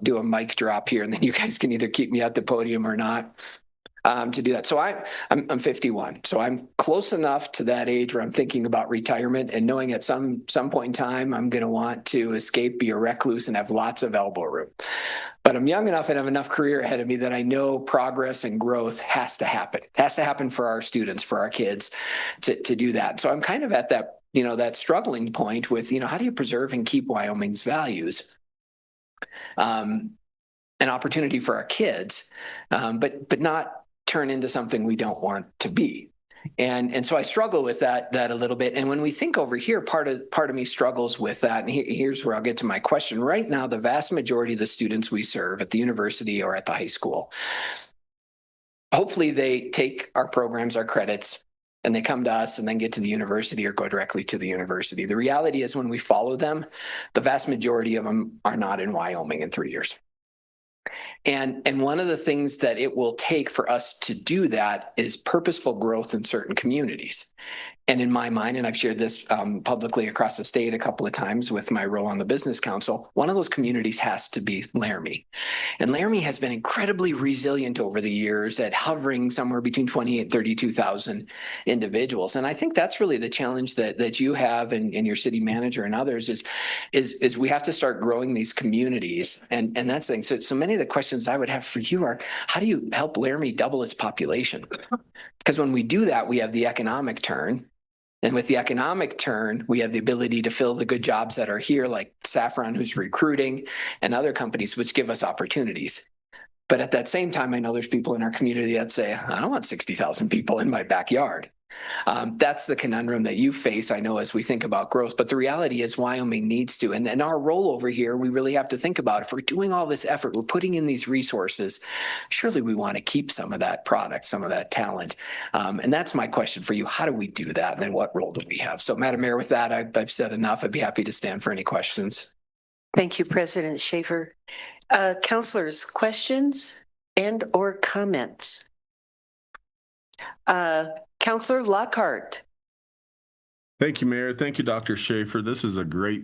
do a mic drop here, and then you guys can either keep me at the podium or not to do that. So I'm 51, so I'm close enough to that age where I'm thinking about retirement and knowing at some point in time I'm going to want to escape, be a recluse, and have lots of elbow room. But I'm young enough and have enough career ahead of me that I know progress and growth has to happen. It has to happen for our students, for our kids to do that. So I'm kind of at that, that struggling point with, how do you preserve and keep Wyoming's values? An opportunity for our kids, but not turn into something we don't want to be. And so I struggle with that a little bit. And when we think over here, part of me struggles with that. And here's where I'll get to my question. Right now, the vast majority of the students we serve at the university or at the high school, hopefully they take our programs, our credits, and they come to us and then get to the university or go directly to the university. The reality is when we follow them, the vast majority of them are not in Wyoming in 3 years. And one of the things that it will take for us to do that is purposeful growth in certain communities. And in my mind, and I've shared this publicly across the state a couple of times with my role on the business council, one of those communities has to be Laramie. And Laramie has been incredibly resilient over the years at hovering somewhere between 28,000 and 32,000 individuals. And I think that's really the challenge that you have and your city manager and others is we have to start growing these communities. And that's the thing. So many of the questions I would have for you are, how do you help Laramie double its population? Because when we do that, we have the economic turn. And with the economic turn, we have the ability to fill the good jobs that are here, like Saffron, who's recruiting, and other companies, which give us opportunities. But at that same time, I know there's people in our community that say, I don't want 60,000 people in my backyard. That's the conundrum that you face, I know, as we think about growth. But the reality is Wyoming needs to. And then our role over here, we really have to think about if we're doing all this effort, we're putting in these resources, surely we want to keep some of that product, some of that talent. And that's my question for you. How do we do that? And then what role do we have? So, Madam Mayor, with that, I've said enough. I'd be happy to stand for any questions. Thank you, President Schaefer. Councilors, questions and or comments? Councilor Lockhart. Thank you, Mayor. Thank you, Dr. Schaefer. This is a great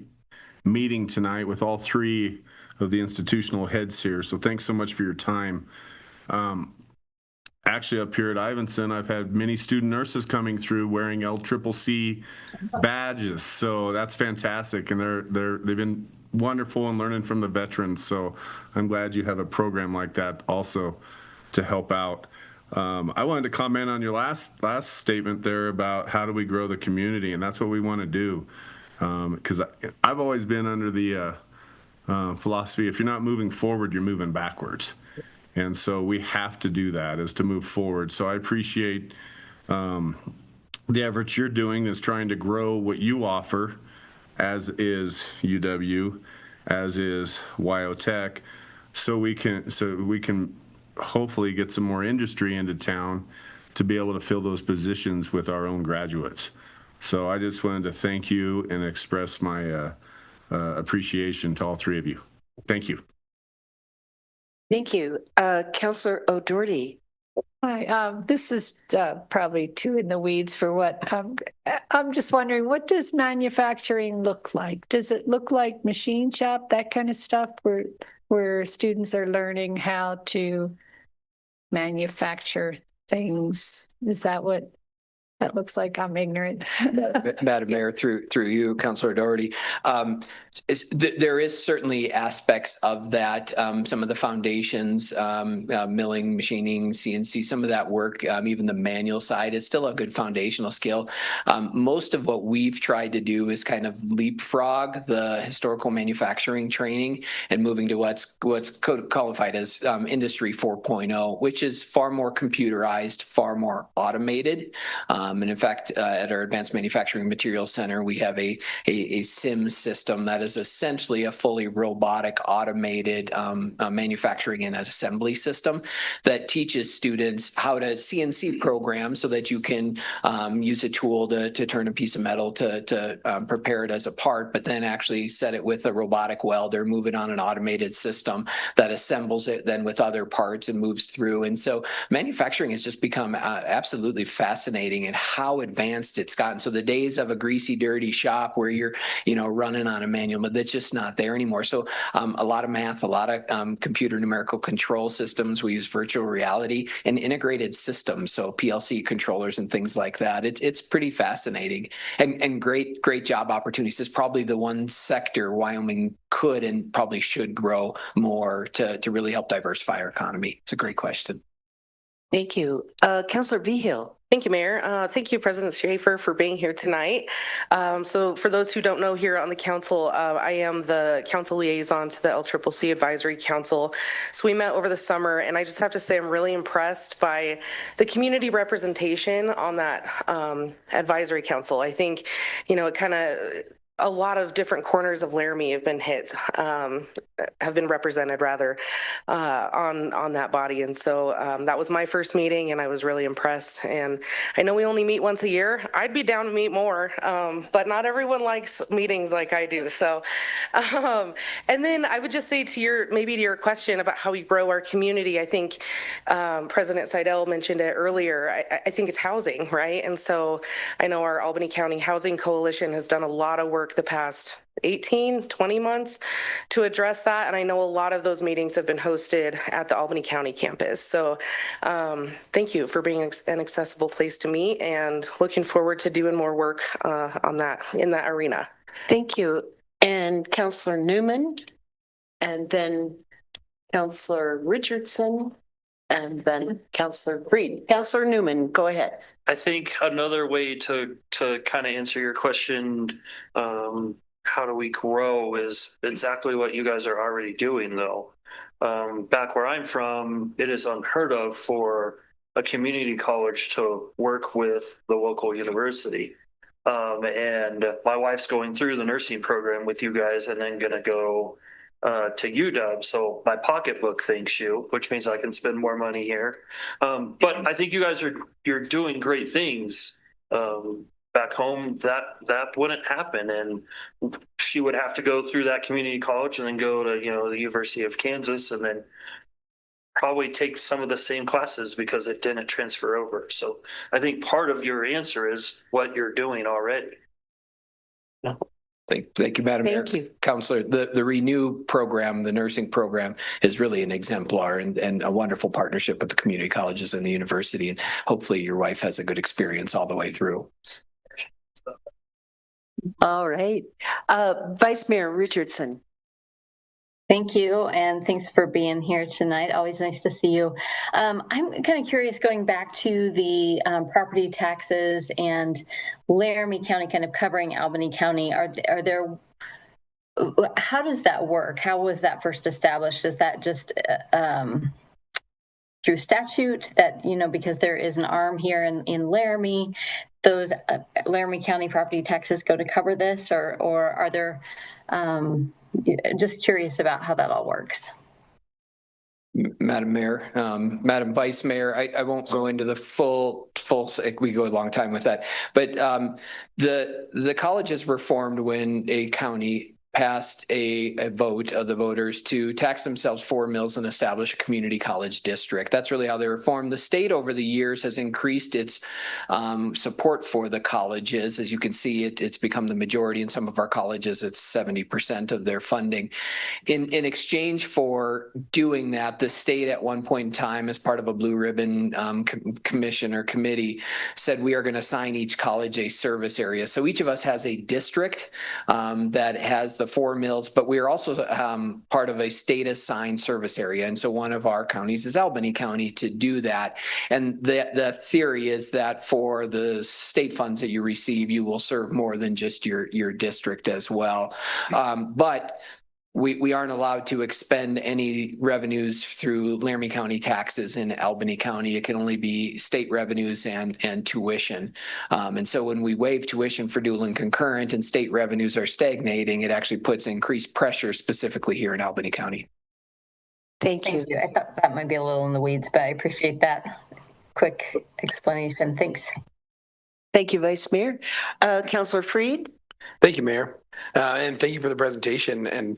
meeting tonight with all three of the institutional heads here. So thanks so much for your time. Actually, up here at Ivinson, I've had many student nurses coming through wearing LCCC badges. So that's fantastic. And they've been wonderful and learning from the veterans. So I'm glad you have a program like that also to help out. I wanted to comment on your last statement there about how do we grow the community, and that's what we want to do. Because I've always been under the philosophy, if you're not moving forward, you're moving backwards. And so we have to do that, is to move forward. So I appreciate the efforts you're doing is trying to grow what you offer, as is UW, as is WyoTech, so we can hopefully get some more industry into town to be able to fill those positions with our own graduates. So I just wanted to thank you and express my appreciation to all three of you. Thank you. Thank you. Councilor O'Doherty. Hi, this is probably too in the weeds for what I'm just wondering, what does manufacturing look like? Does it look like machine shop, that kind of stuff, where students are learning how to manufacture things? Is that what that looks like? I'm ignorant. Madam Mayor, through you, Councilor Doherty. There is certainly aspects of that. Some of the foundations, milling, machining, CNC, some of that work, even the manual side is still a good foundational skill. Most of what we've tried to do is kind of leapfrog the historical manufacturing training and moving to what's qualified as Industry 4.0, which is far more computerized, far more automated. And in fact, at our Advanced Manufacturing Materials Center, we have a SIM system that is essentially a fully robotic, automated manufacturing and assembly system that teaches students how to CNC program so that you can use a tool to turn a piece of metal to prepare it as a part, but then actually set it with a robotic welder, move it on an automated system that assembles it then with other parts and moves through. And so manufacturing has just become absolutely fascinating in how advanced it's gotten. So the days of a greasy, dirty shop where you're, running on a manual, but that's just not there anymore. So a lot of math, a lot of computer numerical control systems. We use virtual reality and integrated systems. So PLC controllers and things like that. It's pretty fascinating and great job opportunities. It's probably the one sector Wyoming could and probably should grow more to really help diversify our economy. It's a great question. Thank you. Councilor Vigil. Thank you, Mayor. Thank you, President Schaefer, for being here tonight. So for those who don't know, here on the council, I am the council liaison to the LCCC Advisory Council. So we met over the summer, and I just have to say I'm really impressed by the community representation on that advisory council. I think, it kind of a lot of different corners of Laramie have been have been represented rather on that body. And so that was my first meeting and I was really impressed. And I know we only meet once a year. I'd be down to meet more, but not everyone likes meetings like I do. So, and then I would just say to your question about how we grow our community, I think President Seidel mentioned it earlier. I think it's housing, right? And so I know our Albany County Housing Coalition has done a lot of work the past 18, 20 months to address that. And I know a lot of those meetings have been hosted at the Albany County campus. So thank you for being an accessible place to meet and looking forward to doing more work in that arena. Thank you. And Councilor Newman, and then Councilor Richardson, and then Councilor Breed. Councilor Newman, go ahead. I think another way to kind of answer your question, how do we grow, is exactly what you guys are already doing, though. Back where I'm from, it is unheard of for a community college to work with the local university. And my wife's going through the nursing program with you guys and then going to go to UW. So my pocketbook thanks you, which means I can spend more money here. But I think you guys you're doing great things. Back home, that wouldn't happen, and she would have to go through that community college and then go to the University of Kansas and then probably take some of the same classes because it didn't transfer over. So I think part of your answer is what you're doing already. Thank you, Madam Mayor. Thank you. Councilor, the Renew program, the nursing program, is really an exemplar and a wonderful partnership with the community colleges and the university. And hopefully your wife has a good experience all the way through. All right. Vice Mayor Richardson. Thank you, and thanks for being here tonight. Always nice to see you. I'm kind of curious, going back to the property taxes and Laramie County kind of covering Albany County. Are there? How does that work? How was that first established? Is that just through statute that, because there is an arm here in Laramie, those Laramie County property taxes go to cover this, or are there? Just curious about how that all works. Madam Mayor, Madam Vice Mayor, I won't go into the full, we go a long time with that, but the colleges were formed when a county passed a vote of the voters to tax themselves 4 mills and establish a community college district. That's really how they were formed. The state over the years has increased its support for the colleges. As you can see, it's become the majority in some of our colleges. It's 70% of their funding. In exchange for doing that, the state at one point in time, as part of a blue ribbon commission or committee, said we are going to assign each college a service area. So each of us has a district that has the 4 mills, but we are also part of a state assigned service area. And so one of our counties is Albany County to do that. And the theory is that for the state funds that you receive, you will serve more than just your district as well. But we aren't allowed to expend any revenues through Laramie County taxes in Albany County. It can only be state revenues and tuition. And so when we waive tuition for dual and concurrent and state revenues are stagnating, it actually puts increased pressure specifically here in Albany County. Thank you. Thank you. I thought that might be a little in the weeds, but I appreciate that quick explanation. Thanks. Thank you, Vice Mayor. Councilor Freed? Thank you, Mayor. And thank you for the presentation. And,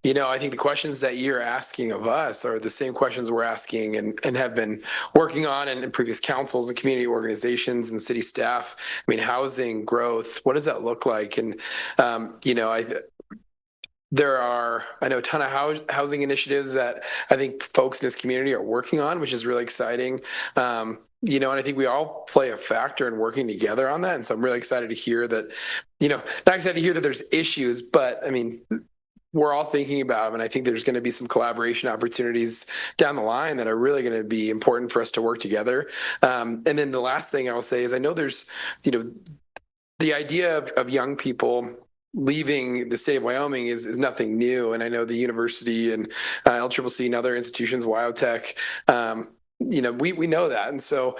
you know, I think the questions that you're asking of us are the same questions we're asking and have been working on in previous councils and community organizations and city staff. I mean, housing growth, what does that look like? And, you know, there are, I know, a ton of housing initiatives that I think folks in this community are working on, which is really exciting. You know, and I think we all play a factor in working together on that. And so I'm really excited to hear that, you know, not excited to hear that there's issues, but I mean, we're all thinking about them. And I think there's going to be some collaboration opportunities down the line that are really going to be important for us to work together. And then the last thing I'll say is I know there's, you know, the idea of young people leaving the state of Wyoming is nothing new. And I know the university and LCCC and other institutions, Wyotech, you know, we know that. And so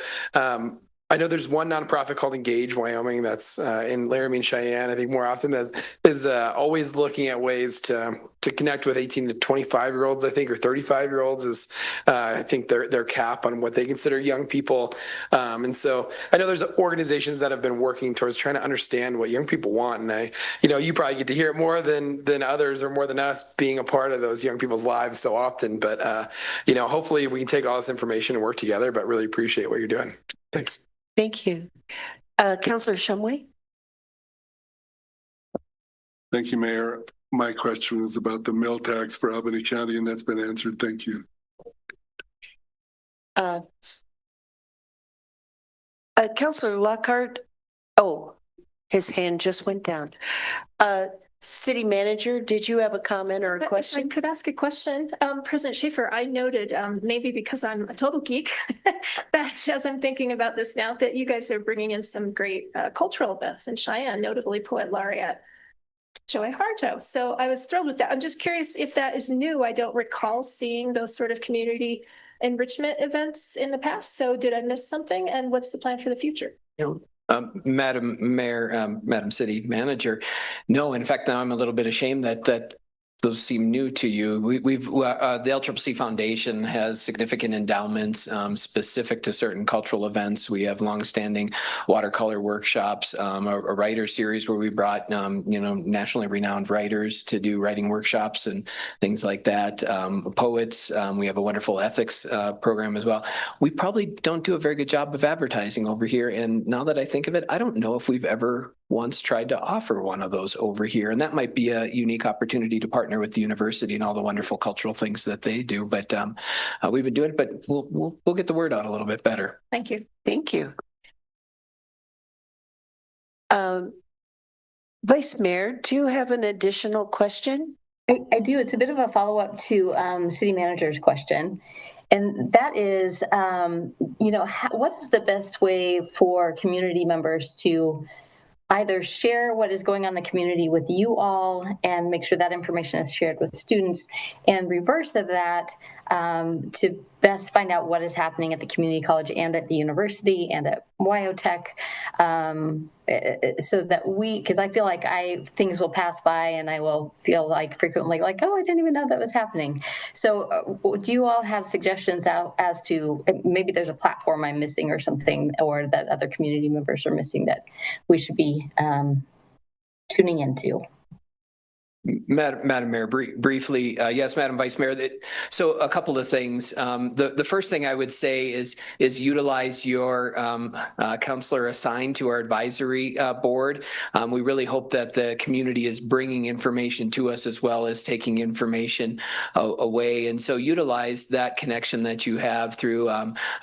I know there's one nonprofit called Engage Wyoming that's in Laramie and Cheyenne. I think more often that is always looking at ways to connect with 18 to 25-year-olds, I think, or 35-year-olds is I think their cap on what they consider young people. And so I know there's organizations that have been working towards trying to understand what young people want. And you know, you probably get to hear it more than others or more than us being a part of those young people's lives so often. But, you know, hopefully we can take all this information and work together, but really appreciate what you're doing. Thanks. Thank you. Councilor Shumway? Thank you, Mayor. My question was about the mill tax for Albany County, and that's been answered. Thank you. Councilor Lockhart? Oh, his hand just went down. City Manager, did you have a comment or a question? If I could ask a question. President Schaefer, I noted, maybe because I'm a total geek, that as I'm thinking about this now, that you guys are bringing in some great cultural events in Cheyenne, notably Poet Laureate Joey Harjo. So I was thrilled with that. I'm just curious if that is new. I don't recall seeing those sort of community enrichment events in the past. So did I miss something? And what's the plan for the future? Madam Mayor, Madam City Manager, no, in fact, now I'm a little bit ashamed that those seem new to you. The LCCC Foundation has significant endowments specific to certain cultural events. We have longstanding watercolor workshops, a writer series where we brought you know, nationally renowned writers to do writing workshops and things like that. Poets, we have a wonderful ethics program as well. We probably don't do a very good job of advertising over here. And now that I think of it, I don't know if we've ever once tried to offer one of those over here. And that might be a unique opportunity to partner with the university and all the wonderful cultural things that they do. But we've been doing it, but we'll get the word out a little bit better. Thank you. Thank you. Vice Mayor, do you have an additional question? I do. It's a bit of a follow-up to City Manager's question. And that is, you know, what is the best way for community members to either share what is going on in the community with you all and make sure that information is shared with students, and reverse of that, to best find out what is happening at the community college and at the university and at Wyotech, so that because I feel like things will pass by and I will feel like frequently like, oh, I didn't even know that was happening. So do you all have suggestions as to maybe there's a platform I'm missing or something, or that other community members are missing that we should be tuning into? Madam Mayor, briefly, yes, Madam Vice Mayor. So a couple of things. The first thing I would say is utilize your counselor assigned to our advisory board. We really hope that the community is bringing information to us as well as taking information away, and so utilize that connection that you have through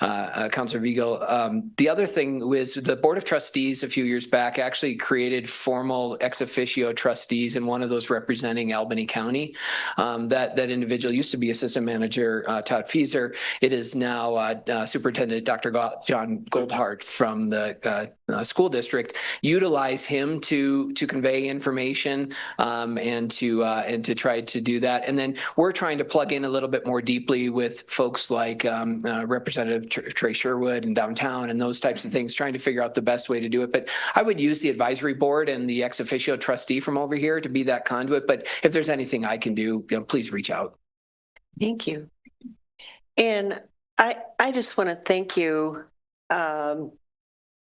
Counselor Vigo. The other thing was the Board of Trustees a few years back actually created formal ex officio trustees, and one of those representing Albany County. That individual used to be Assistant Manager Todd Fieser. It is now Superintendent Dr. John Goldhart from the school district. Utilize him to convey information and to try to do that. And then we're trying to plug in a little bit more deeply with folks like Representative Trey Sherwood and downtown and those types of things, trying to figure out the best way to do it. But I would use the advisory board and the ex officio trustee from over here to be that conduit. But if there's anything I can do, please reach out. Thank you. And I just want to thank you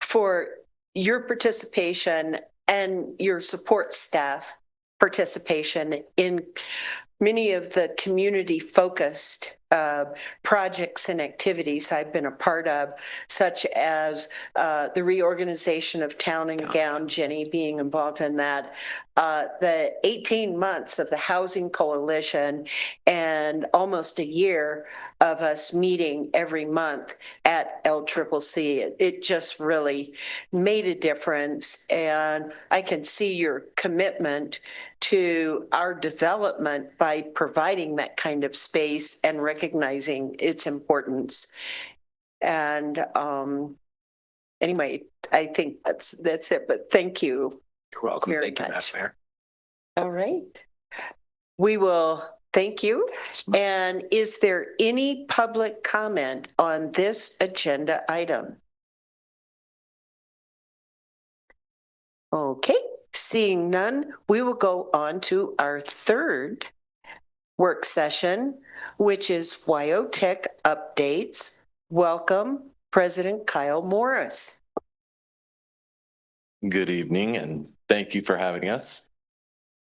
for your participation and your support staff participation in many of the community focused projects and activities I've been a part of, such as the reorganization of Town and Gown, Jenny being involved in that, the 18 months of the Housing Coalition, and almost a year of us meeting every month at LCCC. It just really made a difference, and I can see your commitment to our development by providing that kind of space and recognizing its importance. And anyway, I think that's it, but thank you. You're welcome. Thank you, Madam Mayor. All right. We will thank you. And is there any public comment on this agenda item? Okay. Seeing none, we will go on to our third work session, which is WyoTech updates. Welcome, President Kyle Morris. Good evening, and thank you for having us.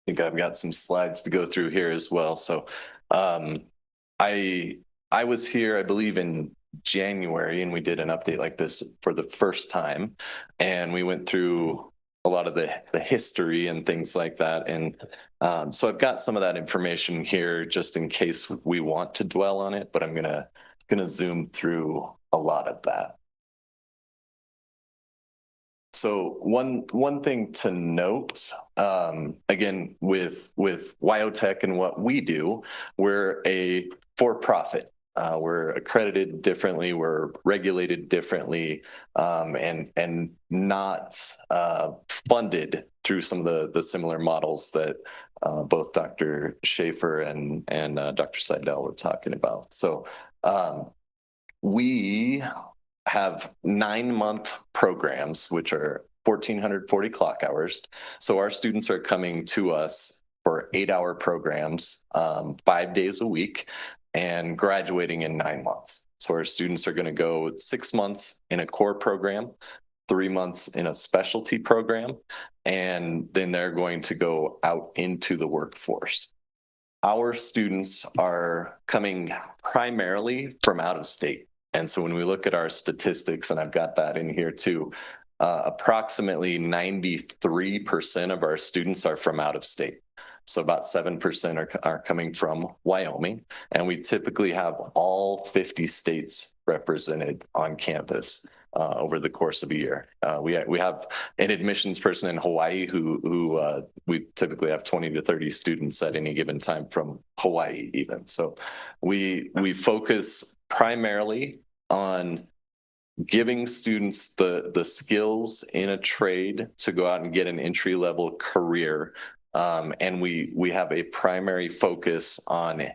I think I've got some slides to go through here as well. So I was here, I believe, in January, and we did an update like this for the first time, and we went through a lot of the history and things like that. And so I've got some of that information here just in case we want to dwell on it, but I'm gonna zoom through a lot of that. So one thing to note, again, with WyoTech and what we do, we're a for-profit. We're accredited differently, we're regulated differently, and not funded through some of the similar models that both Dr. Schaefer and Dr. Seidel were talking about. So we have 9-month programs, which are 1,440 clock hours. So our students are coming to us for 8-hour programs, 5 days a week, and graduating in 9 months. So our students are going to go 6 months in a core program, 3 months in a specialty program, and then they're going to go out into the workforce. Our students are coming primarily from out of state. And so when we look at our statistics, and I've got that in here too, approximately 93% of our students are from out of state. So about 7% are coming from Wyoming, and we typically have all 50 states represented on campus over the course of a year. We have an admissions person in Hawaii who we typically have 20 to 30 students at any given time from Hawaii even. So we focus primarily on giving students the skills in a trade to go out and get an entry-level career. And we have a primary focus on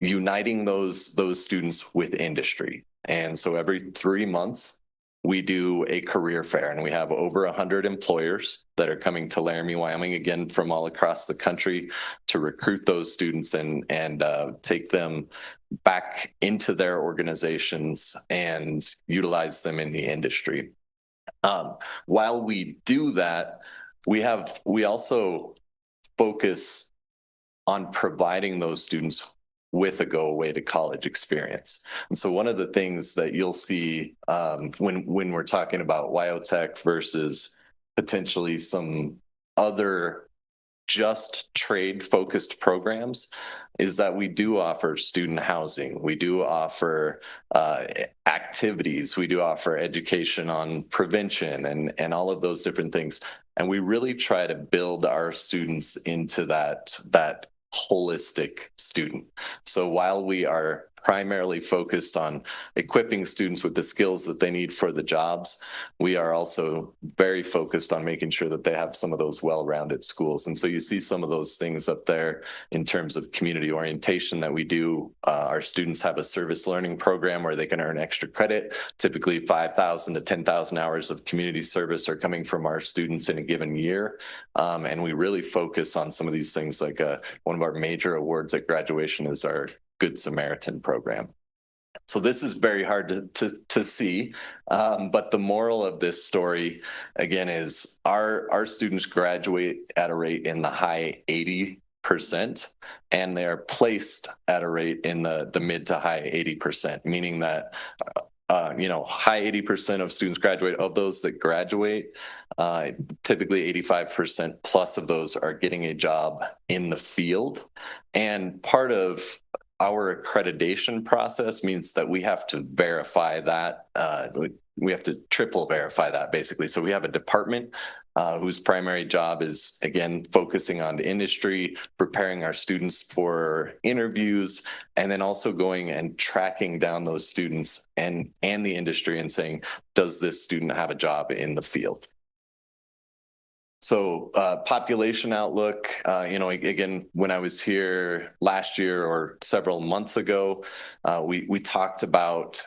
uniting those students with industry. And so every 3 months, we do a career fair, and we have over 100 employers that are coming to Laramie, Wyoming, again, from all across the country to recruit those students and take them back into their organizations and utilize them in the industry. While we do that, we also focus on providing those students with a go away to college experience. And so one of the things that you'll see when we're talking about WyoTech versus potentially some other just trade focused programs is that we do offer student housing. We do offer activities. We do offer education on prevention and all of those different things. And we really try to build our students into that holistic student. So while we are primarily focused on equipping students with the skills that they need for the jobs, we are also very focused on making sure that they have some of those well-rounded schools. And so you see some of those things up there in terms of community orientation that we do. Our students have a service learning program where they can earn extra credit. Typically 5,000 to 10,000 hours of community service are coming from our students in a given year. And we really focus on some of these things, like one of our major awards at graduation is our Good Samaritan program. So this is very hard to see, but the moral of this story, again, is our students graduate at a rate in the high 80%, and they are placed at a rate in the mid to high 80%, meaning that high 80% of students graduate. Of those that graduate, typically 85% plus of those are getting a job in the field. And part of our accreditation process means that we have to verify that. We have to triple verify that, basically. So we have a department whose primary job is, again, focusing on the industry, preparing our students for interviews, and then also going and tracking down those students and the industry and saying, does this student have a job in the field? So population outlook, again, when I was here last year or several months ago, we talked about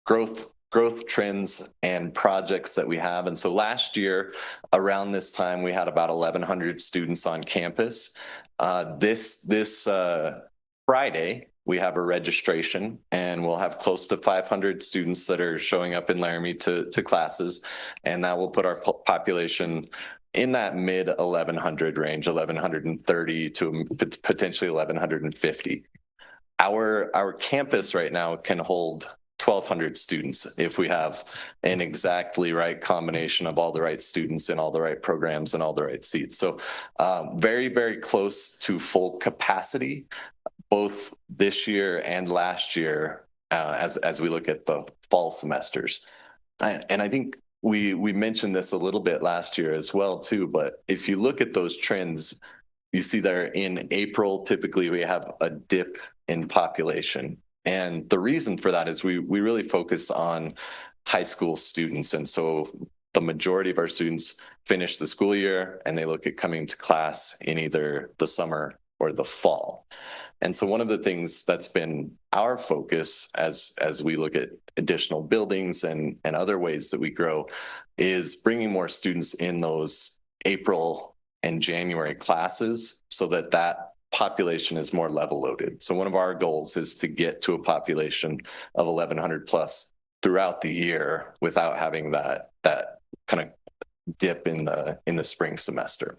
growth trends and projects that we have. And so last year, around this time, we had about 1,100 students on campus. This Friday, we have a registration, and we'll have close to 500 students that are showing up in Laramie to classes, and that will put our population in that mid 1,100 range, 1,130 to potentially 1,150. Our campus right now can hold 1,200 students if we have an exactly right combination of all the right students in all the right programs and all the right seats. So very, very close to full capacity, both this year and last year, as we look at the fall semesters. And I think we mentioned this a little bit last year as well too, but if you look at those trends, you see there in April, typically we have a dip in population. And the reason for that is we really focus on high school students. And so the majority of our students finish the school year and they look at coming to class in either the summer or the fall. And so one of the things that's been our focus as we look at additional buildings and other ways that we grow is bringing more students in those April and January classes so that population is more level loaded. So one of our goals is to get to a population of 1,100 plus throughout the year without having that kind of dip in the spring semester.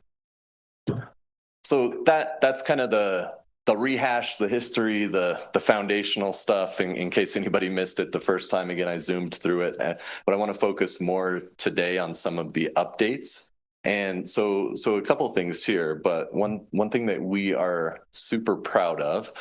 So that's kind of the rehash, the history, the foundational stuff in case anybody missed it the first time. Again, I zoomed through it, but I want to focus more today on some of the updates. And so a couple of things here, but one thing that we are super proud of,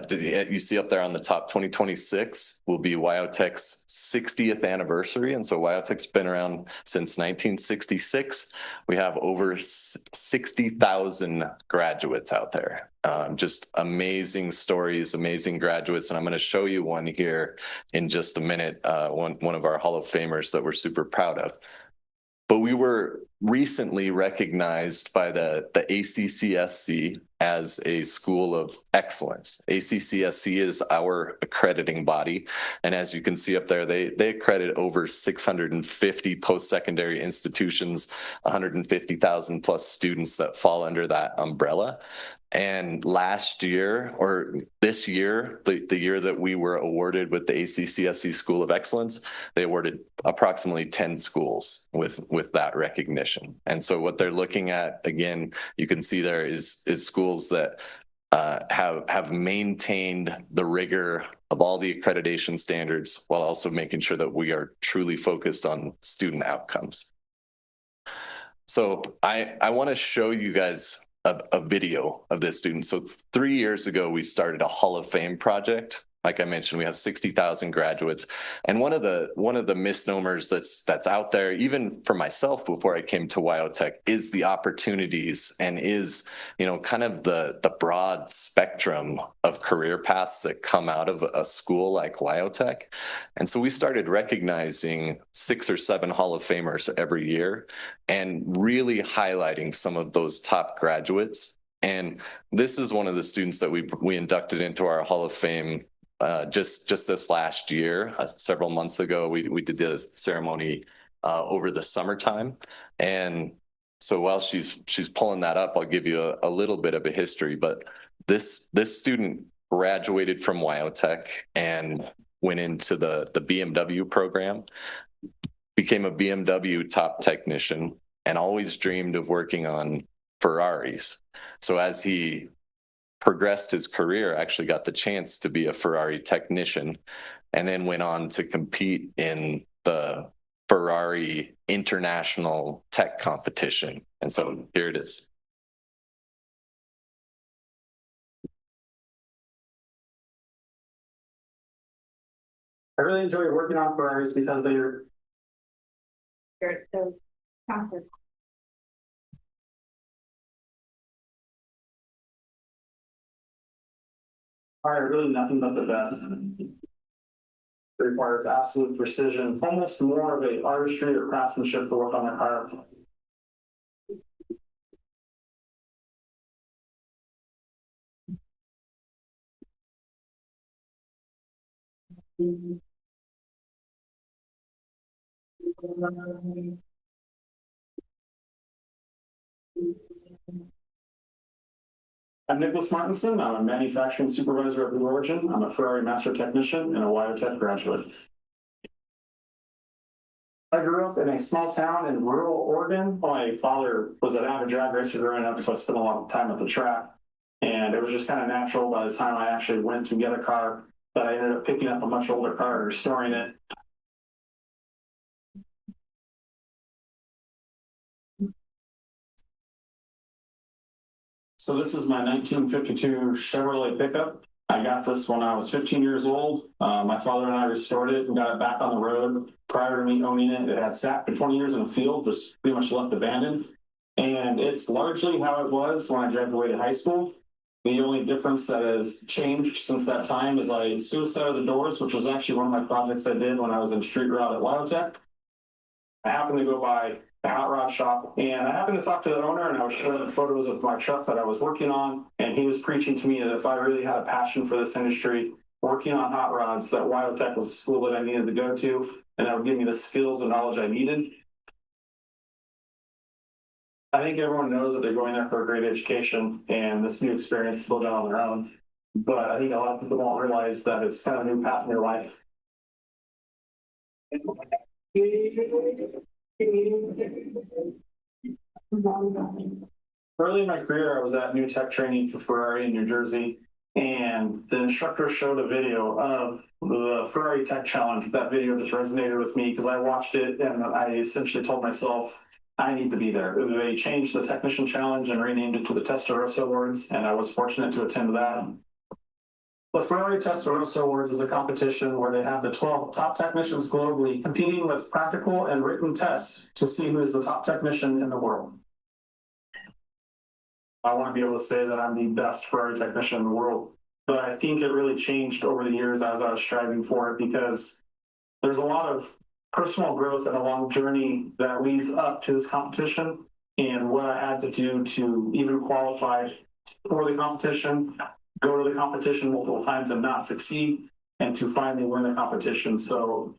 you see up there on the top, 2026 will be WyoTech's 60th anniversary. And so WyoTech's been around since 1966. We have over 60,000 graduates out there. Just amazing stories, amazing graduates. And I'm going to show you one here in just a minute, one of our Hall of Famers that we're super proud of. But we were recently recognized by the ACCSC as a school of excellence. ACCSC is our accrediting body. And as you can see up there, they accredit over 650 post-secondary institutions, 150,000 plus students that fall under that umbrella. And last year, or this year, the year that we were awarded with the ACCSC School of Excellence, they awarded approximately 10 schools with that recognition. And so what they're looking at, again, you can see there is schools that have maintained the rigor of all the accreditation standards while also making sure that we are truly focused on student outcomes. So I want to show you guys a video of this student. So 3 years ago, we started a Hall of Fame project. Like I mentioned, we have 60,000 graduates. And one of the misnomers that's out there, even for myself before I came to WyoTech, is the opportunities and is, kind of the broad spectrum of career paths that come out of a school like WyoTech. And so we started recognizing 6 or 7 Hall of Famers every year and really highlighting some of those top graduates. And this is one of the students that we inducted into our Hall of Fame just this last year. Several months ago, we did the ceremony over the summertime. And so while she's pulling that up, I'll give you a little bit of a history. But this student graduated from WyoTech and went into the BMW program, became a BMW top technician, and always dreamed of working on Ferraris. So as he progressed his career, actually got the chance to be a Ferrari technician, and then went on to compete in the Ferrari International Tech Competition. And so here it is. I really enjoy working on Ferraris because they're so fast. Are really nothing but the best. It requires absolute precision, almost more of a artistry or craftsmanship to work on a car. I'm Nicholas Martinson. I'm a manufacturing supervisor at Blue Origin. I'm a Ferrari master technician and a WyoTech graduate. I grew up in a small town in rural Oregon. My father was an avid drag racer growing up, so I spent a lot of time at the track. And it was just kind of natural by the time I actually went to get a car that I ended up picking up a much older car and restoring it. So this is my 1952 Chevrolet pickup. I got this when I was 15 years old. My father and I restored it and got it back on the road. Prior to me owning it, it had sat for 20 years in a field, just pretty much left abandoned. And it's largely how it was when I graduated high school. The only difference that has changed since that time is I suicided the doors, which was actually one of my projects I did when I was in street route at WyoTech. I happened to go by the hot rod shop, and I happened to talk to the owner, and I was showing photos of my truck that I was working on, and he was preaching to me that if I really had a passion for this industry, working on hot rods, that WyoTech was a school that I needed to go to, and that would give me the skills and knowledge I needed. I think everyone knows that they're going there for a great education and this new experience to build it on their own. But I think a lot of people don't realize that it's kind of a new path in your life. Early in my career, I was at new tech training for Ferrari in New Jersey, and the instructor showed a video of the Ferrari Tech Challenge. That video just resonated with me because I watched it and I essentially told myself, I need to be there. They changed the Technician Challenge and renamed it to the Testarossa Awards, and I was fortunate to attend that. The Ferrari Testarossa Awards is a competition where they have the 12 top technicians globally competing with practical and written tests to see who is the top technician in the world. I want to be able to say that I'm the best Ferrari technician in the world, but I think it really changed over the years as I was striving for it because there's a lot of personal growth and a long journey that leads up to this competition and what I had to do to even qualify for the competition, go to the competition multiple times and not succeed, and to finally win the competition. So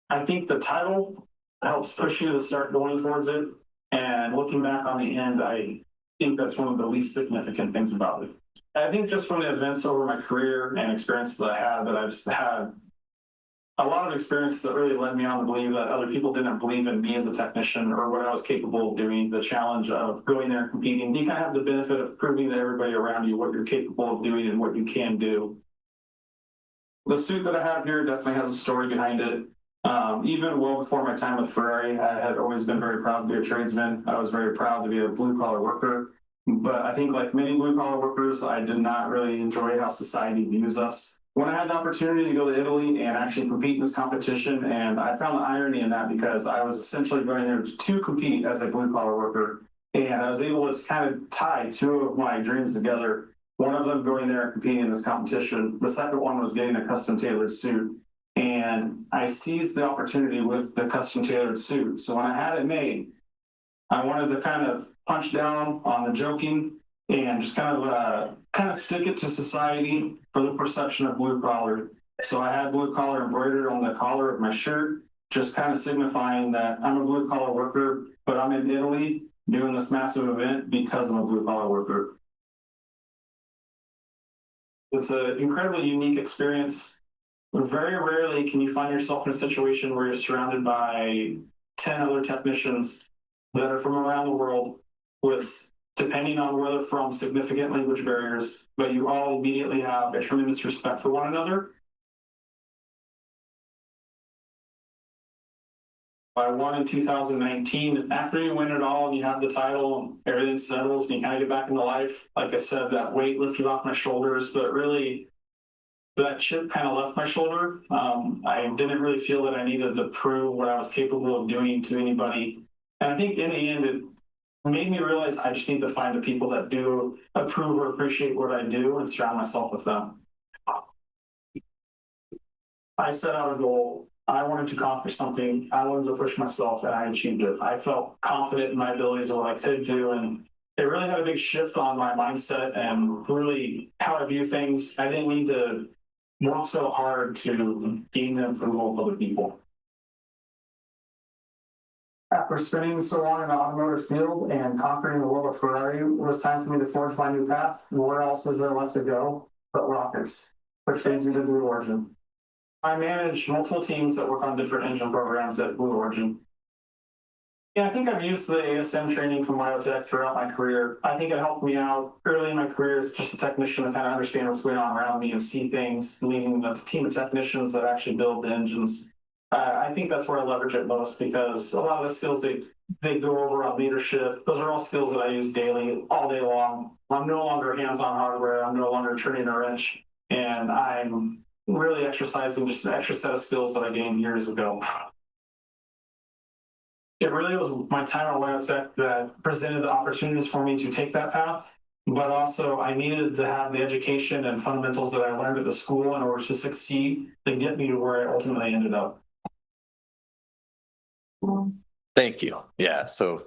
I think the title helps push you to start going towards it. And looking back on the end, I think that's one of the least significant things about it. I think just from the events over my career and experiences I had, that I've just had a lot of experience that really led me on to believe that other people didn't believe in me as a technician or what I was capable of doing. The challenge of going there and competing. You kind of have the benefit of proving to everybody around you what you're capable of doing and what you can do. The suit that I have here definitely has a story behind it. Even well before my time with Ferrari, I had always been very proud to be a tradesman. I was very proud to be a blue-collar worker. But I think like many blue-collar workers, I did not really enjoy how society views us. When I had the opportunity to go to Italy and actually compete in this competition, and I found the irony in that because I was essentially going there to compete as a blue-collar worker, and I was able to kind of tie two of my dreams together. One of them going there and competing in this competition. The second one was getting a custom tailored suit. And I seized the opportunity with the custom tailored suit. So when I had it made, I wanted to kind of punch down on the joking and just kind of stick it to society for the perception of blue collar. So I had blue collar embroidered on the collar of my shirt, just kind of signifying that I'm a blue collar worker, but I'm in Italy doing this massive event because I'm a blue collar worker. It's an incredibly unique experience. Very rarely can you find yourself in a situation where you're surrounded by 10 other technicians that are from around the world with, depending on where they're from, significant language barriers, but you all immediately have a tremendous respect for one another. I won in 2019. After you win it all and you have the title and everything settles and you kind of get back into life, like I said, that weight lifted off my shoulders, but really that chip kind of left my shoulder. I didn't really feel that I needed to prove what I was capable of doing to anybody. And I think in the end, it made me realize I just need to find the people that do approve or appreciate what I do and surround myself with them. I set out a goal. I wanted to accomplish something. I wanted to push myself, and I achieved it. I felt confident in my abilities and what I could do, and it really had a big shift on my mindset and really how I view things. I didn't need to work so hard to gain the approval of other people. After spending so long in the automotive field and conquering the world of Ferrari, it was time for me to forge my new path. Where else is there left to go but rockets, which leads me to Blue Origin. I manage multiple teams that work on different engine programs at Blue Origin. Yeah, I think I've used the ASM training from Wyotech throughout my career. I think it helped me out early in my career as just a technician to kind of understand what's going on around me and see things, leading a team of technicians that actually build the engines. I think that's where I leverage it most because a lot of the skills they go over on leadership, those are all skills that I use daily, all day long. I'm no longer hands-on hardware. I'm no longer turning a wrench, and I'm really exercising just an extra set of skills that I gained years ago. It really was my time at Wyotech that presented the opportunities for me to take that path, but also I needed to have the education and fundamentals that I learned at the school in order to succeed and get me to where I ultimately ended up. Thank you. Yeah. So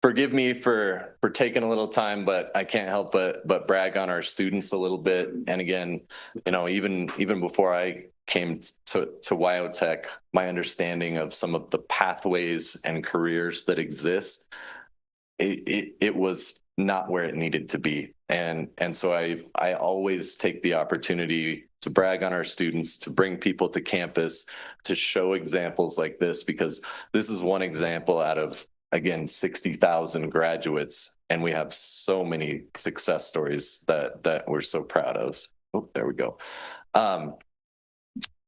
forgive me for taking a little time, but I can't help but brag on our students a little bit. And again, even before I came to Wyotech, my understanding of some of the pathways and careers that exist, it was not where it needed to be. And so I always take the opportunity to brag on our students, to bring people to campus, to show examples like this, because this is one example out of, again, 60,000 graduates, and we have so many success stories that we're so proud of. Oh, there we go.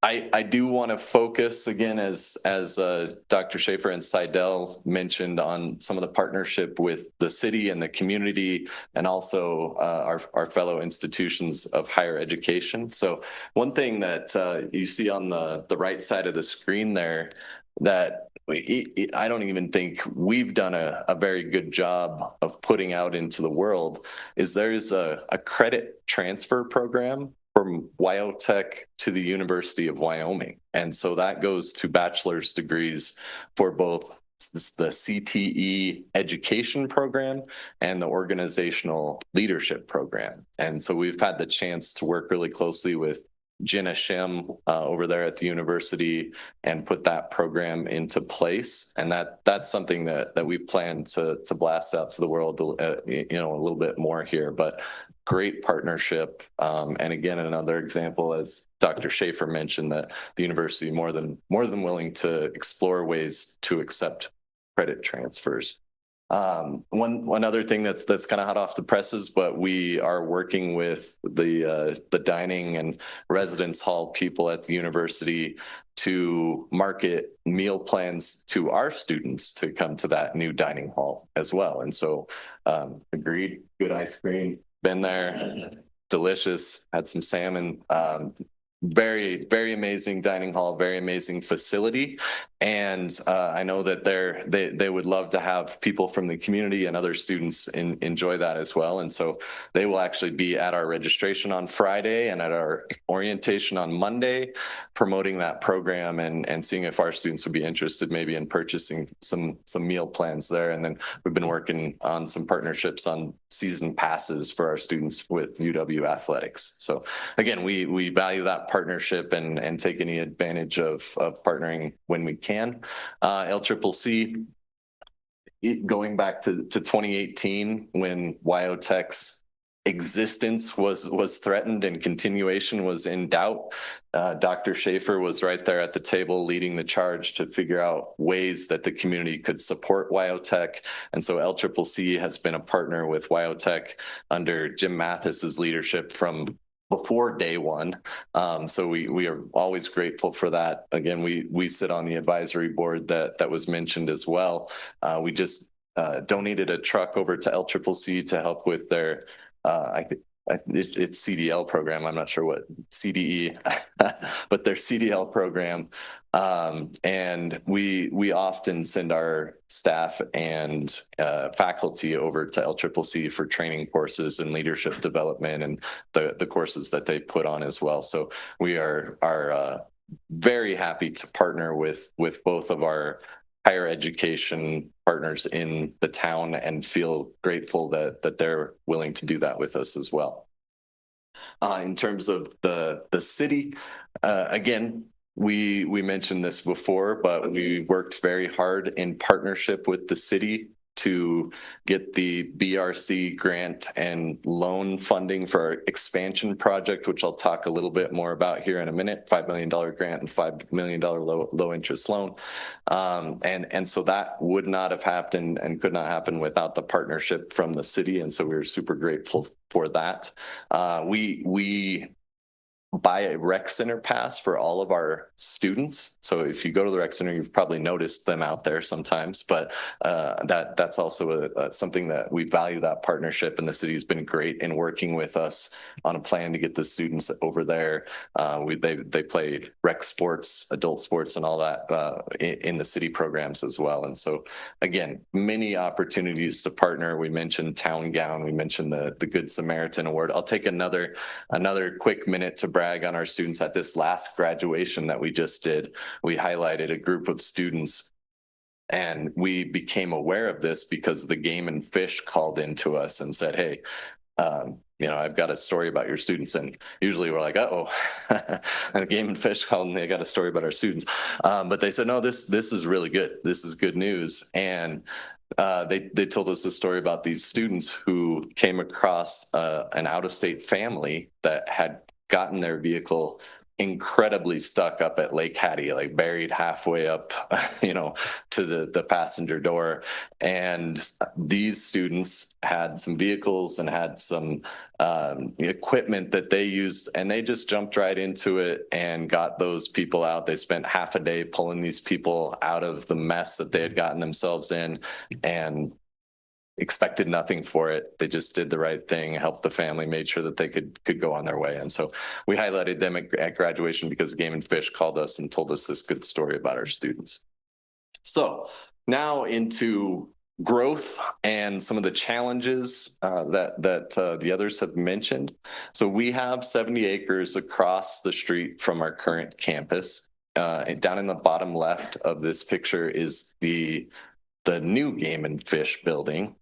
I do want to focus again, as Dr. Schaefer and Seidel mentioned, on some of the partnership with the city and the community, and also our fellow institutions of higher education. So one thing that you see on the right side of the screen there that I don't even think we've done a very good job of putting out into the world is there's a credit transfer program from Wyotech to the University of Wyoming. And so that goes to bachelor's degrees for both the CTE education program and the organizational leadership program. And so we've had the chance to work really closely with Jenna Shem over there at the university and put that program into place. And that's something that we plan to blast out to the world, a little bit more here. But great partnership. And again, another example, as Dr. Schaefer mentioned, that the university more than willing to explore ways to accept credit transfers. One other thing that's kind of hot off the presses, but we are working with the dining and residence hall people at the university to market meal plans to our students to come to that new dining hall as well. And so, agreed, good ice cream, been there, delicious, had some salmon. Very, very amazing dining hall, very amazing facility. And I know that they would love to have people from the community and other students enjoy that as well. And so they will actually be at our registration on Friday and at our orientation on Monday, promoting that program and seeing if our students would be interested maybe in purchasing some meal plans there. And then we've been working on some partnerships on season passes for our students with UW athletics. So again, we value that partnership and take any advantage of partnering when we can. LCCC, going back to 2018 when WyoTech's existence was threatened and continuation was in doubt. Dr. Schaefer was right there at the table leading the charge to figure out ways that the community could support WyoTech. And so LCCC has been a partner with WyoTech under Jim Mathis's leadership from before day one. So we are always grateful for that. Again, we sit on the advisory board that was mentioned as well. We just donated a truck over to LCCC to help with their it's CDL program. I'm not sure what CDE, but their CDL program. And we often send our staff and faculty over to LCCC for training courses and leadership development and the courses that they put on as well. So we are very happy to partner with both of our higher education partners in the town and feel grateful that they're willing to do that with us as well. In terms of the city, again, we mentioned this before, but we worked very hard in partnership with the city to get the BRC grant and loan funding for our expansion project, which I'll talk a little bit more about here in a minute. $5 million grant and $5 million low interest loan. And so that would not have happened and could not happen without the partnership from the city. And so we were super grateful for that. We buy a rec center pass for all of our students. So if you go to the rec center, you've probably noticed them out there sometimes, but that's also something that we value, that partnership, and the city has been great in working with us on a plan to get the students over there. They play rec sports, adult sports, and all that in the city programs as well. And so again, many opportunities to partner. We mentioned Town Gown, we mentioned the Good Samaritan Award. I'll take another quick minute to brag on our students. At this last graduation that we just did, we highlighted a group of students, and we became aware of this because the Game and Fish called into us and said, hey, I've got a story about your students. And usually we're like, uh-oh, and the Game and Fish called and they got a story about our students. But they said, no, this is really good. This is good news. And they told us a story about these students who came across an out-of-state family that had gotten their vehicle incredibly stuck up at Lake Hattie, like buried halfway up, to the passenger door. And these students had some vehicles and had some equipment that they used, and they just jumped right into it and got those people out. They spent half a day pulling these people out of the mess that they had gotten themselves in, and expected nothing for it. They just did the right thing, helped the family, made sure that they could go on their way. And so we highlighted them at graduation because Game and Fish called us and told us this good story about our students. So now into growth and some of the challenges that the others have mentioned. So we have 70 acres across the street from our current campus. Down in the bottom left of this picture is the new Game and Fish building.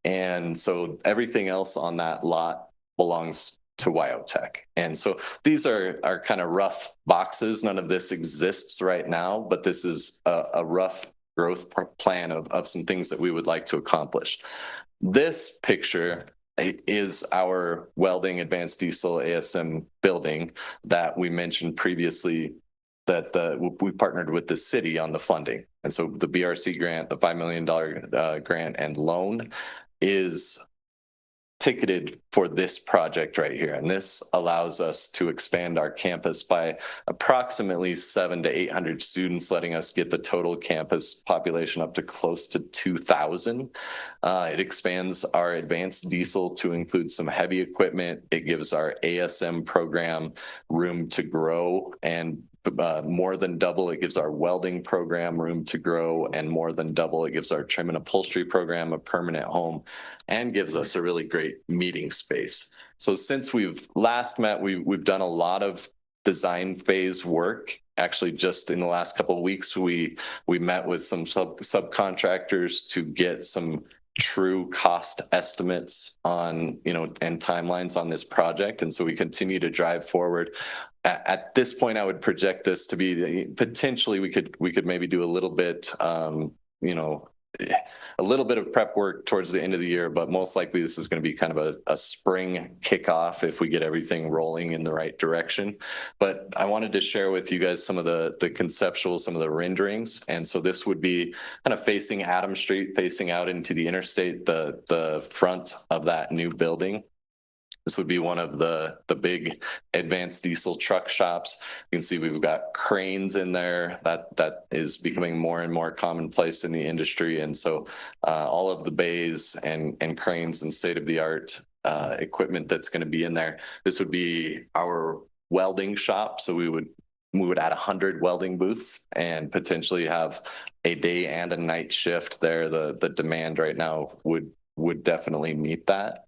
And so everything else on that lot belongs to WyoTech. And so these are kind of rough boxes. None of this exists right now, but this is a rough growth plan of some things that we would like to accomplish. This picture is our welding advanced diesel ASM building that we mentioned previously, that we partnered with the city on the funding. And so the BRC grant, the $5 million grant and loan, is ticketed for this project right here. And this allows us to expand our campus by approximately 700 to 800 students, letting us get the total campus population up to close to 2,000. It expands our advanced diesel to include some heavy equipment. It gives our ASM program room to grow, and more than double. It gives our welding program room to grow, and more than double. It gives our trim and upholstery program a permanent home, and gives us a really great meeting space. So since we've last met, we've done a lot of design phase work. Actually, just in the last couple of weeks, we met with some subcontractors to get some true cost estimates on, and timelines on this project. And so we continue to drive forward. At this point, I would project this to be potentially we could maybe do a little bit, a little bit of prep work towards the end of the year, but most likely this is going to be kind of a spring kickoff if we get everything rolling in the right direction. But I wanted to share with you guys some of the conceptual, some of the renderings. And so this would be kind of facing Adams Street, facing out into the interstate, the front of that new building. This would be one of the big advanced diesel truck shops. You can see we've got cranes in there. That is becoming more and more commonplace in the industry. And so all of the bays and cranes and state-of-the-art equipment that's going to be in there. This would be our welding shop. So we would add 100 welding booths and potentially have a day and a night shift there. The demand right now would definitely meet that.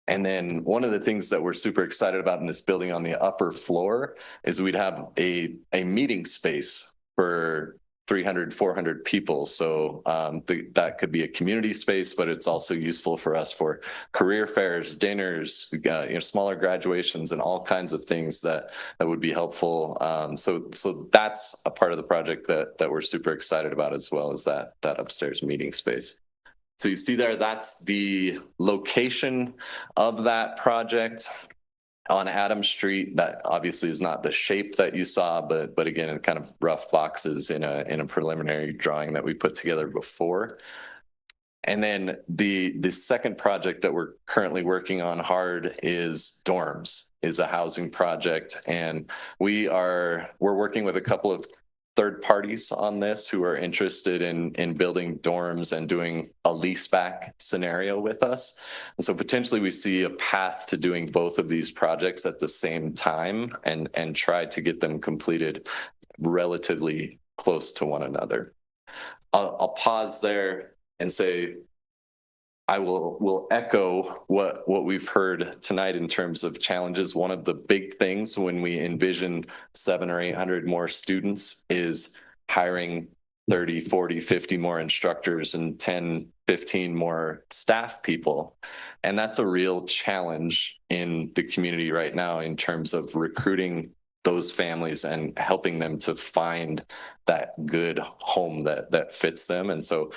And then one of the things that we're super excited about in this building on the upper floor is we'd have a meeting space for 300, 400 people. So that could be a community space, but it's also useful for us for career fairs, dinners, smaller graduations, and all kinds of things that would be helpful. So that's a part of the project that we're super excited about, as well as that upstairs meeting space. So you see there, that's the location of that project on Adams Street. That obviously is not the shape that you saw, but again, in kind of rough boxes in a preliminary drawing that we put together before. And then the second project that we're currently working on hard is dorms, is a housing project. And we're working with a couple of third parties on this who are interested in building dorms and doing a leaseback scenario with us. And so potentially we see a path to doing both of these projects at the same time and try to get them completed relatively close to one another. I'll pause there and say, I will echo what we've heard tonight in terms of challenges. One of the big things when we envision 700 or 800 more students is hiring 30, 40, 50 more instructors and 10, 15 more staff people. And that's a real challenge in the community right now in terms of recruiting those families and helping them to find that good home that fits them. And so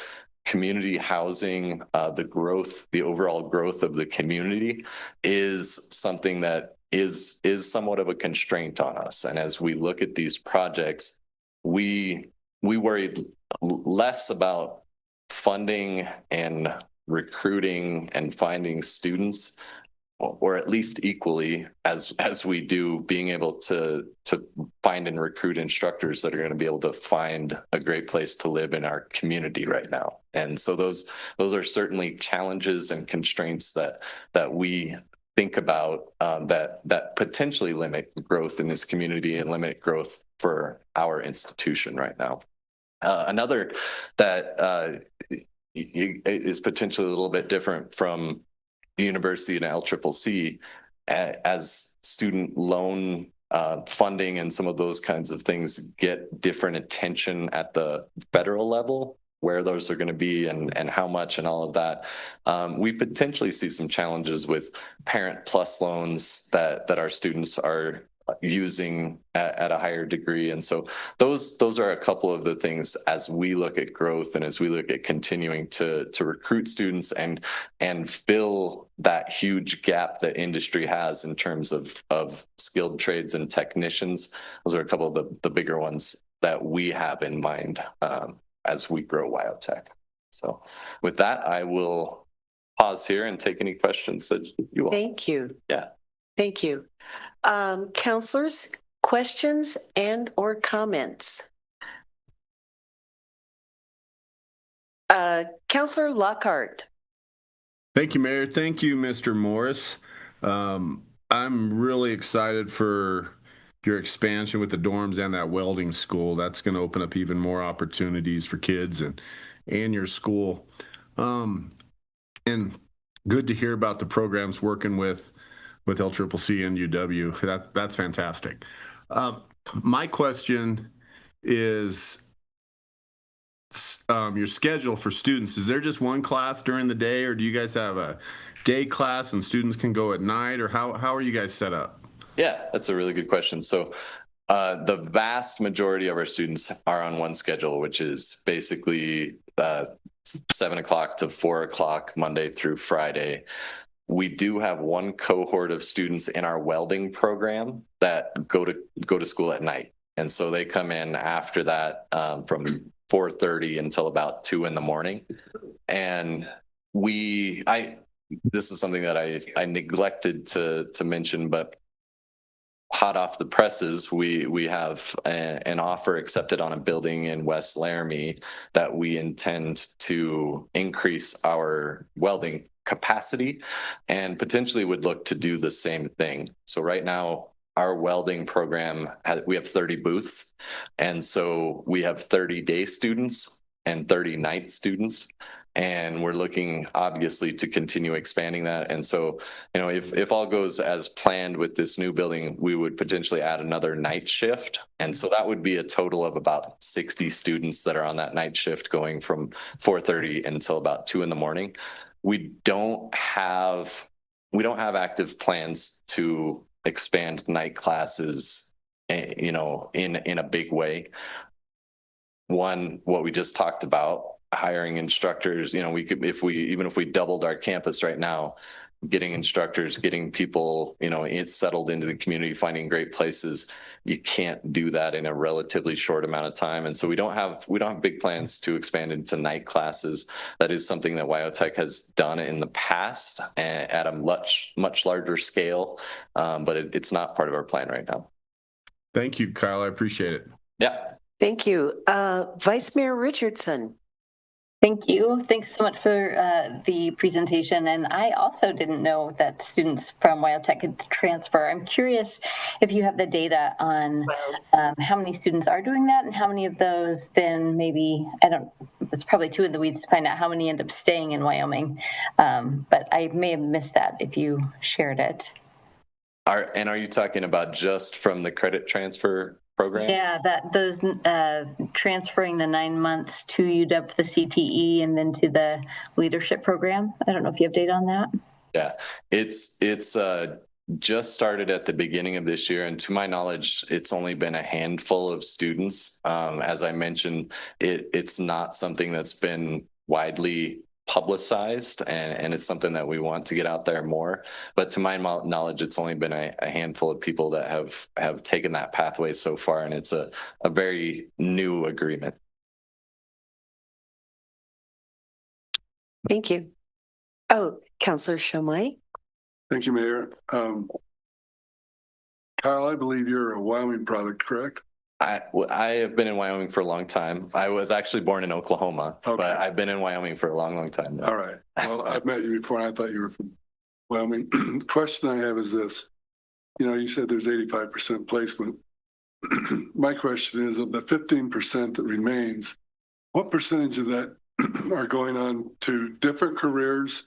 community housing, the overall growth of the community is something that is somewhat of a constraint on us. And as we look at these projects, we worry less about funding and recruiting and finding students, or at least equally as we do being able to find and recruit instructors that are going to be able to find a great place to live in our community right now. And so those are certainly challenges and constraints that we think about that potentially limit growth in this community and limit growth for our institution right now. Another that is potentially a little bit different from the university and LCCC, as student loan funding and some of those kinds of things get different attention at the federal level, where those are going to be and how much and all of that. We potentially see some challenges with Parent Plus loans that our students are using at a higher degree. And so those are a couple of the things as we look at growth and as we look at continuing to recruit students and fill that huge gap that industry has in terms of skilled trades and technicians. Those are a couple of the bigger ones that we have in mind as we grow WyoTech. So with that, I will pause here and take any questions that you want. Thank you. Yeah. Thank you. Counselors, questions and or comments? Counselor Lockhart. Thank you, Mayor. Thank you, Mr. Morris. I'm really excited for your expansion with the dorms and that welding school. That's going to open up even more opportunities for kids and your school. And good to hear about the programs working with LCCC and UW. That's fantastic. My question is your schedule for students. Is there just one class during the day, or do you guys have a day class and students can go at night, or how are you guys set up? Yeah, that's a really good question. So the vast majority of our students are on one schedule, which is basically 7 o'clock to 4 o'clock Monday through Friday. We do have one cohort of students in our welding program that go to school at night, and so they come in after that from 4:30 until about 2 in the morning. And this is something that I neglected to mention, but hot off the presses, we have an offer accepted on a building in West Laramie that we intend to increase our welding capacity and potentially would look to do the same thing. So right now, our welding program, we have 30 booths. And so we have 30 day students and 30 night students. And we're looking obviously to continue expanding that. And so, you know, if all goes as planned with this new building, we would potentially add another night shift. And so that would be a total of about 60 students that are on that night shift going from 4:30 until about 2 in the morning. We don't have active plans to expand night classes, you know, in a big way. One, what we just talked about, hiring instructors, you know, we could, even if we doubled our campus right now, getting instructors, getting people, you know, settled into the community, finding great places, you can't do that in a relatively short amount of time. And so we don't have big plans to expand into night classes. That is something that WyoTech has done in the past at a much larger scale, but it's not part of our plan right now. Thank you, Kyle. I appreciate it. Yeah. Thank you. Vice Mayor Richardson. Thank you. Thanks so much for the presentation. And I also didn't know that students from WyoTech could transfer. I'm curious if you have the data on how many students are doing that and how many of those then maybe, it's probably too in the weeds to find out how many end up staying in Wyoming. But I may have missed that if you shared it. And are you talking about just from the credit transfer program? Yeah, those transferring the 9 months to UW, the CTE, and then to the leadership program. I don't know if you have data on that. Yeah, it's just started at the beginning of this year, and to my knowledge, it's only been a handful of students. As I mentioned, it's not something that's been widely publicized, and it's something that we want to get out there more. But to my knowledge, it's only been a handful of people that have taken that pathway so far, and it's a very new agreement. Thank you. Oh, Councilor Shomai. Thank you, Mayor. Kyle, I believe you're a Wyoming product, correct? I have been in Wyoming for a long time. I was actually born in Oklahoma, but I've been in Wyoming for a long time now. All right. Well, I've met you before, and I thought you were from Wyoming. The question I have is this. You know, you said there's 85% placement. My question is, of the 15% that remains, what percentage of that are going on to different careers,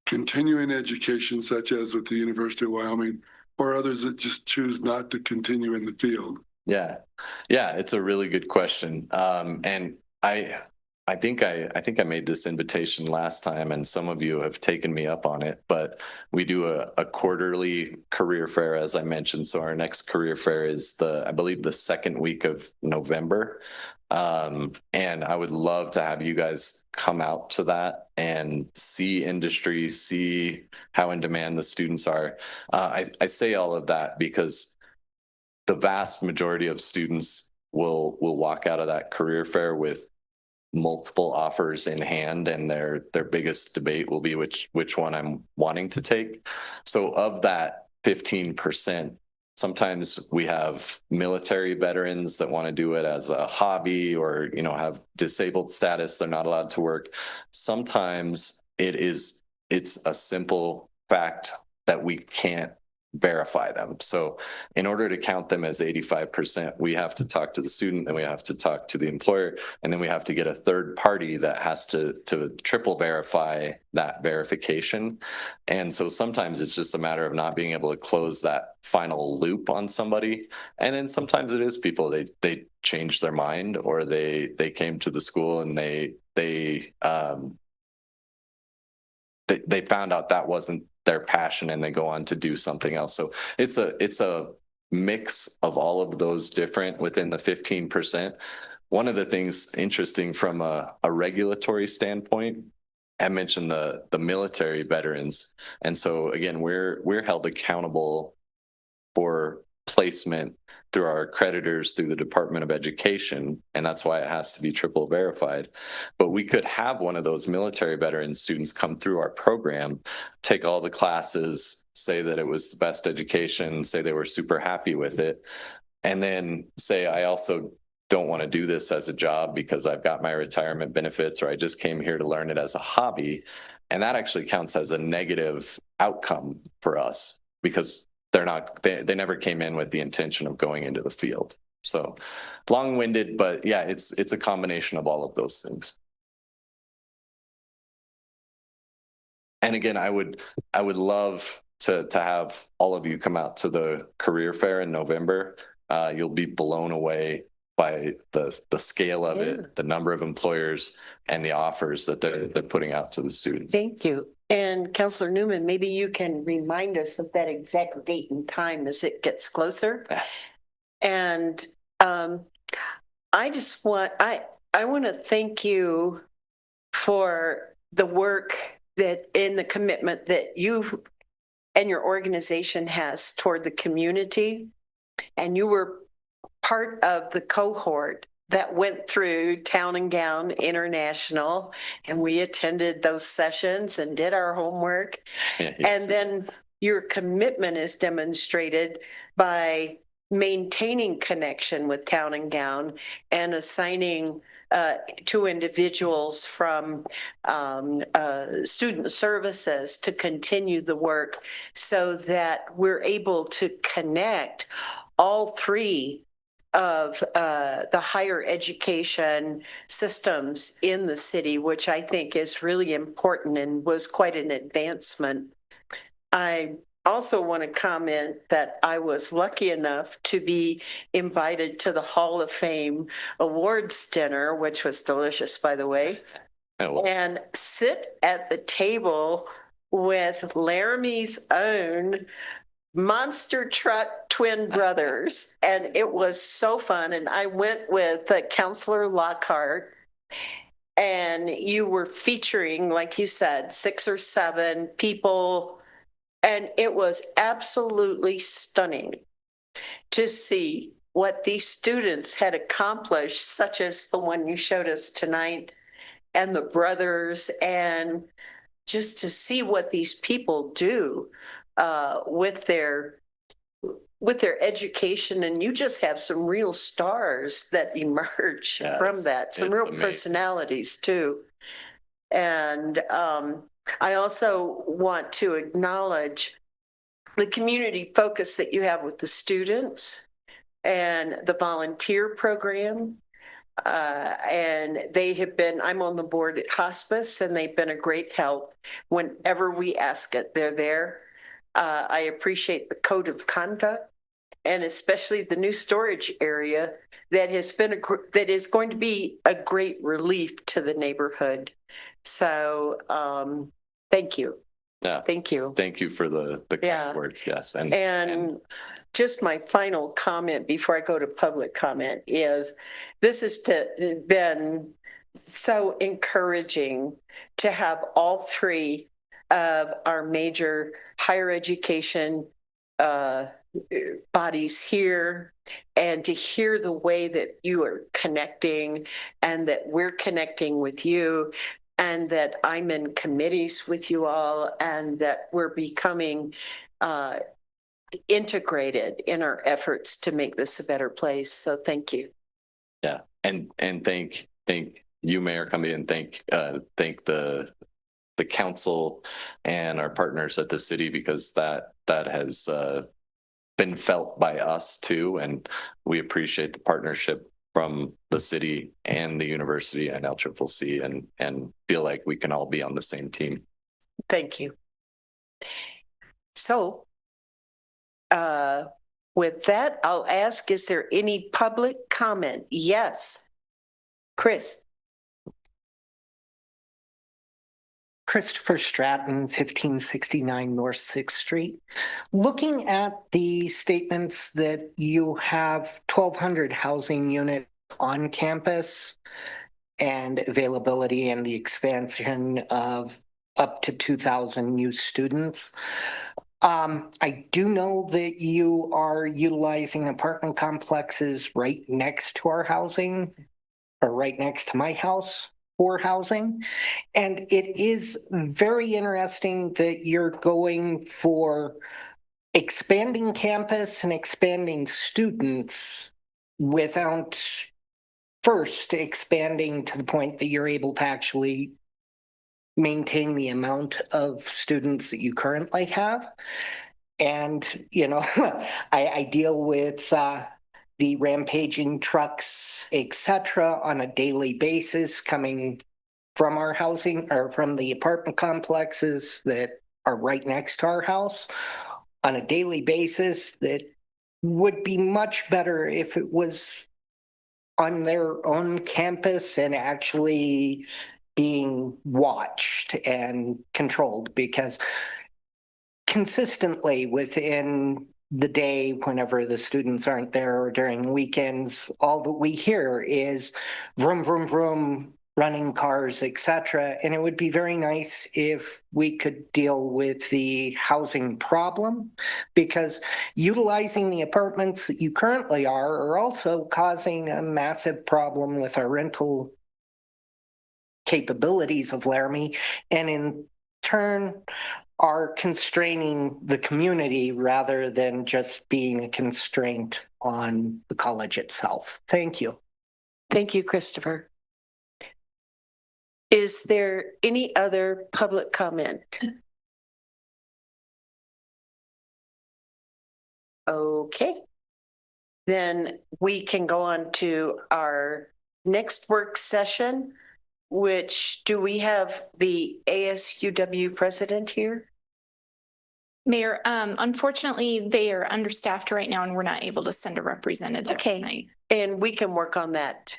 continuing education, such as with the University of Wyoming, or others that just choose not to continue in the field? Yeah, it's a really good question. And I think I made this invitation last time, and some of you have taken me up on it, but we do a quarterly career fair, as I mentioned. So our next career fair is I believe the second week of November. And I would love to have you guys come out to that and see industry, see how in demand the students are. I say all of that because the vast majority of students will walk out of that career fair with multiple offers in hand, and their biggest debate will be which one I'm wanting to take. So of that 15%, sometimes we have military veterans that want to do it as a hobby, or have disabled status, they're not allowed to work. Sometimes it's a simple fact that we can't verify them. So in order to count them as 85%, we have to talk to the student, then we have to talk to the employer, and then we have to get a third party that has to triple verify that verification. And so sometimes it's just a matter of not being able to close that final loop on somebody. And then sometimes it is people, they changed their mind, or they came to the school and they found out that wasn't their passion, and they go on to do something else. So it's a mix of all of those different within the 15%. One of the things interesting from a regulatory standpoint, I mentioned the military veterans. And so again, we're held accountable for placement through our accreditors, through the Department of Education, and that's why it has to be triple verified. But we could have one of those military veteran students come through our program, take all the classes, say that it was the best education, say they were super happy with it, and then say, I also don't want to do this as a job because I've got my retirement benefits, or I just came here to learn it as a hobby. And that actually counts as a negative outcome for us, because they never came in with the intention of going into the field. So long-winded, but yeah, it's a combination of all of those things. And again, I would love to have all of you come out to the career fair in November. You'll be blown away by the scale of it, the number of employers, and the offers that they're putting out to the students. Thank you. And Councillor Newman, maybe you can remind us of that exact date and time as it gets closer. And I want to thank you for the work and the commitment that you and your organization has toward the community. And you were part of the cohort that went through Town and Gown International, and we attended those sessions and did our homework. And then your commitment is demonstrated by maintaining connection with Town and Gown and assigning to individuals from student services to continue the work, so that we're able to connect all three of the higher education systems in the city, which I think is really important and was quite an advancement. I also want to comment that I was lucky enough to be invited to the Hall of Fame awards dinner, which was delicious, by the way, and sit at the table with Laramie's own monster truck twin brothers. And it was so fun. And I went with Councillor Lockhart, and you were featuring, like you said, 6 or 7 people. And it was absolutely stunning to see what these students had accomplished, such as the one you showed us tonight, and the brothers, and just to see what these people do with their education. And you just have some real stars that emerge from that, some real personalities too. And I also want to acknowledge the community focus that you have with the students and the volunteer program. And they have been, I'm on the board at hospice, and they've been a great help whenever we ask it. They're there. I appreciate the code of conduct and especially the new storage area that has been that is going to be a great relief to the neighborhood. So thank you. Yeah. Thank you. Thank you for the kind words. Yes. And just my final comment before I go to public comment is this has been so encouraging to have all three of our major higher education bodies here, and to hear the way that you are connecting and that we're connecting with you, and that I'm in committees with you all, and that we're becoming integrated in our efforts to make this a better place. So thank you. Yeah, and thank you, Mayor Cumbie, and thank the council and our partners at the city, because that has been felt by us too, and we appreciate the partnership from the city and the university and LCCC, and feel like we can all be on the same team. Thank you. So with that, I'll ask, is there any public comment? Yes. Chris. Christopher Stratton, 1569 North 6th Street. Looking at the statements that you have 1,200 housing units on campus and availability and the expansion of up to 2,000 new students, I do know that you are utilizing apartment complexes right next to our housing, or right next to my house, for housing. And it is very interesting that you're going for expanding campus and expanding students without first expanding to the point that you're able to actually maintain the amount of students that you currently have. And, you know, I deal with the rampaging trucks, etc., on a daily basis coming from our housing or from the apartment complexes that are right next to our house on a daily basis. That would be much better if it was on their own campus and actually being watched and controlled, because consistently within the day, whenever the students aren't there or during weekends, all that we hear is vroom, vroom, vroom, running cars, etc. And it would be very nice if we could deal with the housing problem, because utilizing the apartments that you currently are also causing a massive problem with our rental capabilities of Laramie, and in turn are constraining the community rather than just being a constraint on the college itself. Thank you. Thank you, Christopher. Is there any other public comment? Okay. Then we can go on to our next work session, which, do we have the ASUW president here? Mayor, unfortunately, they are understaffed right now and we're not able to send a representative tonight. And we can work on that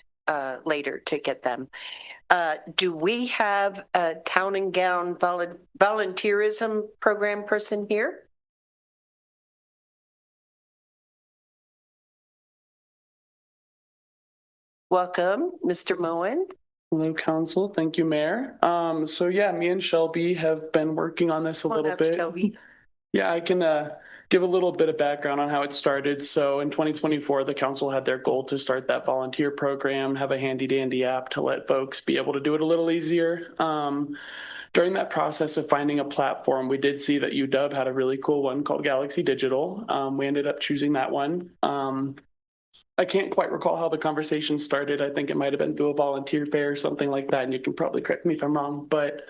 later to get them. Do we have a town and gown volunteerism program person here? Welcome, Mr. Moen. Hello, Council. Thank you, Mayor. So yeah, me and Shelby have been working on this a little bit. Shelby. Yeah, I can give a little bit of background on how it started. So in 2024, the council had their goal to start that volunteer program, have a handy dandy app to let folks be able to do it a little easier. During that process of finding a platform, we did see that UW had a really cool one called Galaxy Digital. We ended up choosing that one. I can't quite recall how the conversation started. I think it might have been through a volunteer fair or something like that, and you can probably correct me if I'm wrong, but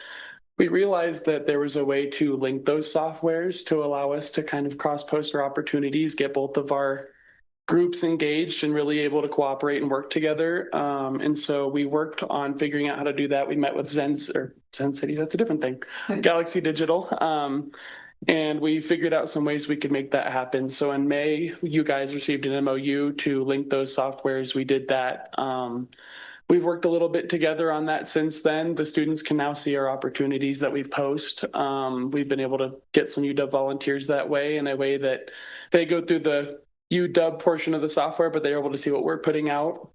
we realized that there was a way to link those softwares to allow us to kind of cross-post our opportunities, get both of our groups engaged and really able to cooperate and work together. And so we worked on figuring out how to do that. We met with Zen City, that's a different thing, Galaxy Digital. And we figured out some ways we could make that happen. So in May, you guys received an MOU to link those softwares. We did that. We've worked a little bit together on that since then. The students can now see our opportunities that we post. We've been able to get some UW volunteers that way, in a way that they go through the UW portion of the software, but they're able to see what we're putting out.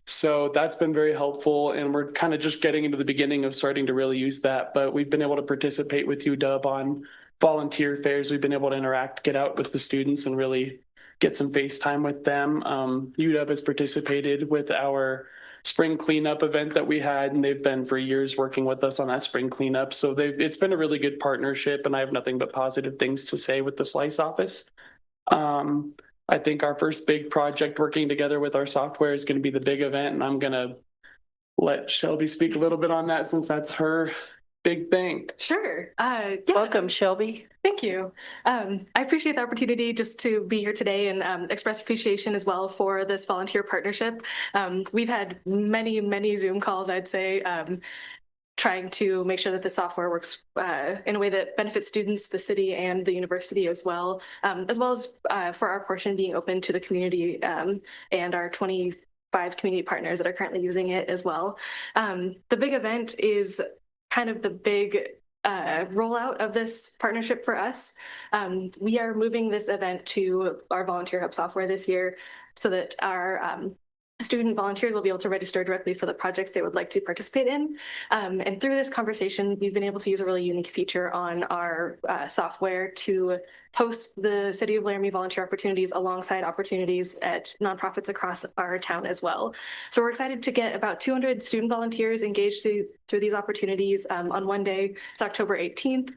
So that's been very helpful, and we're kind of just getting into the beginning of starting to really use that. But we've been able to participate with UW on volunteer fairs. We've been able to interact, get out with the students, and really get some face time with them. UW has participated with our spring cleanup event that we had, and they've been for years working with us on that spring cleanup. So it's been a really good partnership, and I have nothing but positive things to say with the Slice office. I think our first big project working together with our software is going to be the big event, and I'm going to let Shelby speak a little bit on that since that's her big thing. Sure. Yeah. Welcome, Shelby. Thank you. I appreciate the opportunity just to be here today and express appreciation as well for this volunteer partnership. We've had many Zoom calls, I'd say, trying to make sure that the software works in a way that benefits students, the city, and the university as well as for our portion being open to the community and our 25 community partners that are currently using it as well. The big event is kind of the big rollout of this partnership for us. We are moving this event to our Volunteer Hub software this year so that our student volunteers will be able to register directly for the projects they would like to participate in. And through this conversation, we've been able to use a really unique feature on our software to host the City of Laramie volunteer opportunities alongside opportunities at nonprofits across our town as well. So we're excited to get about 200 student volunteers engaged through these opportunities on one day. It's October 18th.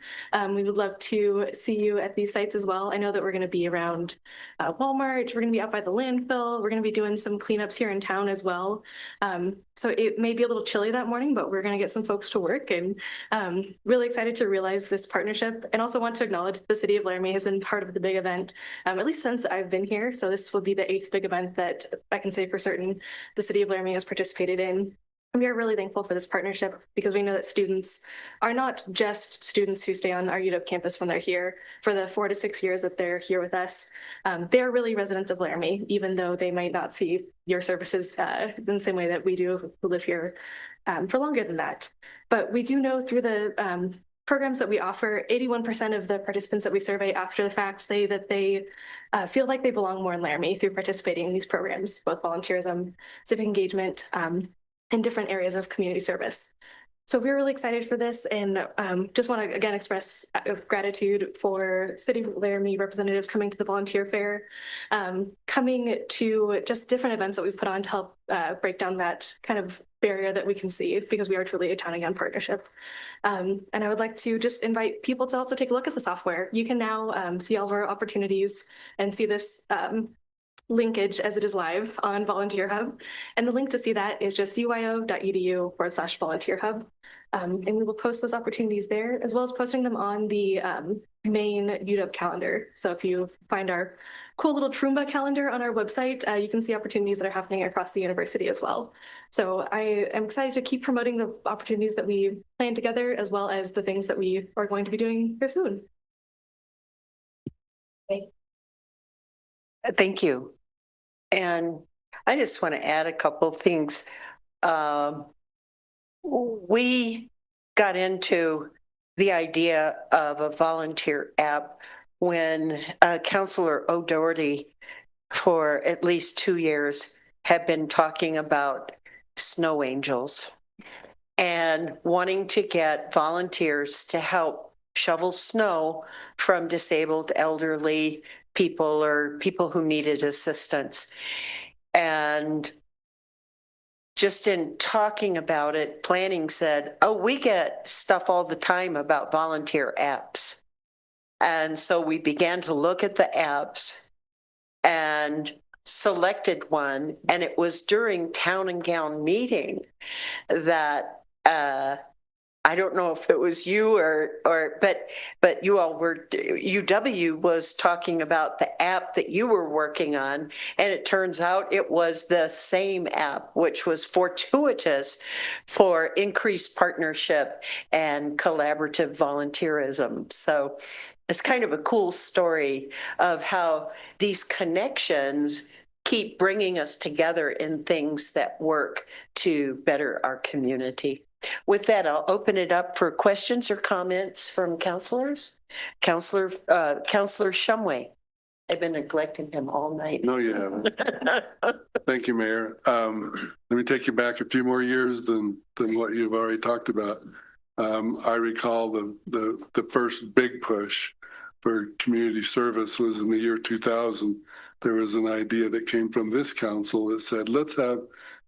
We would love to see you at these sites as well. I know that we're going to be around Walmart. We're going to be up by the landfill. We're going to be doing some cleanups here in town as well. So it may be a little chilly that morning, but we're going to get some folks to work, and really excited to realize this partnership, and also want to acknowledge the City of Laramie has been part of the big event, at least since I've been here. So this will be the 8th big event that I can say for certain the City of Laramie has participated in. And we are really thankful for this partnership because we know that students are not just students who stay on our UW campus when they're here for the 4 to 6 years that they're here with us. They're really residents of Laramie, even though they might not see your services in the same way that we do who live here for longer than that. But we do know through the programs that we offer, 81% of the participants that we survey after the fact say that they feel like they belong more in Laramie through participating in these programs, both volunteerism, civic engagement, in different areas of community service. So we're really excited for this, and just want to again express gratitude for City of Laramie representatives coming to the volunteer fair, coming to just different events that we've put on to help break down that kind of barrier that we can see, because we are truly a town and gown partnership. And I would like to just invite people to also take a look at the software. You can now see all of our opportunities and see this linkage as it is live on Volunteer Hub. And the link to see that is just uio.edu/Volunteer Hub. And we will post those opportunities there, as well as posting them on the main UW calendar. So if you find our cool little Troomba calendar on our website, you can see opportunities that are happening across the university as well. So I am excited to keep promoting the opportunities that we plan together, as well as the things that we are going to be doing here soon. Thank you. And I just want to add a couple of things. We got into the idea of a volunteer app when Councilor O'Doherty, for at least 2 years, had been talking about snow angels and wanting to get volunteers to help shovel snow from disabled elderly people or people who needed assistance. And just in talking about it, planning said, oh, we get stuff all the time about volunteer apps. And so we began to look at the apps and selected one. And it was during Town and Gown meeting that I don't know if it was you but you all were, UW was talking about the app that you were working on, and it turns out it was the same app, which was fortuitous for increased partnership and collaborative volunteerism. So it's kind of a cool story of how these connections keep bringing us together in things that work to better our community. With that, I'll open it up for questions or comments from counselors. Counselor Shumway. I've been neglecting him all night. No, you haven't. Thank you, Mayor. Let me take you back a few more years than what you've already talked about. I recall the first big push for community service was in the year 2000. There was an idea that came from this council that said, let's have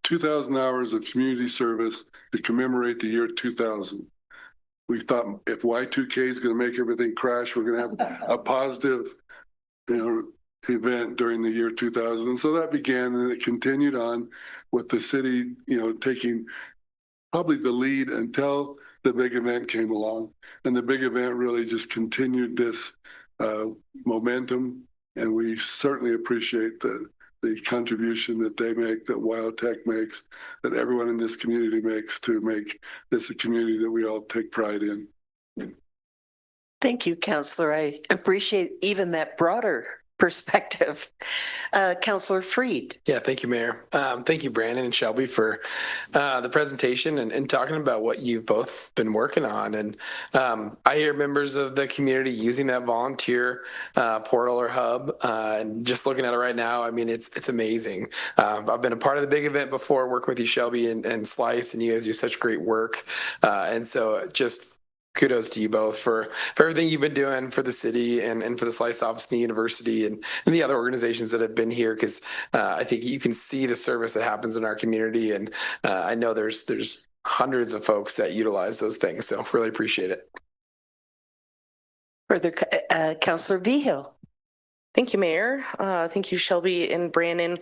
2,000 hours of community service to commemorate the year 2000. We thought if Y2K is going to make everything crash, we're going to have a positive, event during the year 2000. And so that began, and it continued on with the city, taking probably the lead until the big event came along. And the big event really just continued this momentum. And we certainly appreciate the contribution that they make, that WyoTech makes, that everyone in this community makes to make this a community that we all take pride in. Thank you, Counselor. I appreciate even that broader perspective. Counselor Freed. Yeah, thank you, Mayor. Thank you, Brandon and Shelby, for the presentation and talking about what you've both been working on. And I hear members of the community using that volunteer portal or hub, and just looking at it right now, I mean, it's amazing. I've been a part of the big event before, working with you, Shelby and Slice, and you guys do such great work. And so just kudos to you both for everything you've been doing for the city and for the Slice office and the university and the other organizations that have been here, because I think you can see the service that happens in our community. And I know there's hundreds of folks that utilize those things. So really appreciate it. Further, Counselor Vigil. Thank you, Mayor. Thank you, Shelby and Brandon,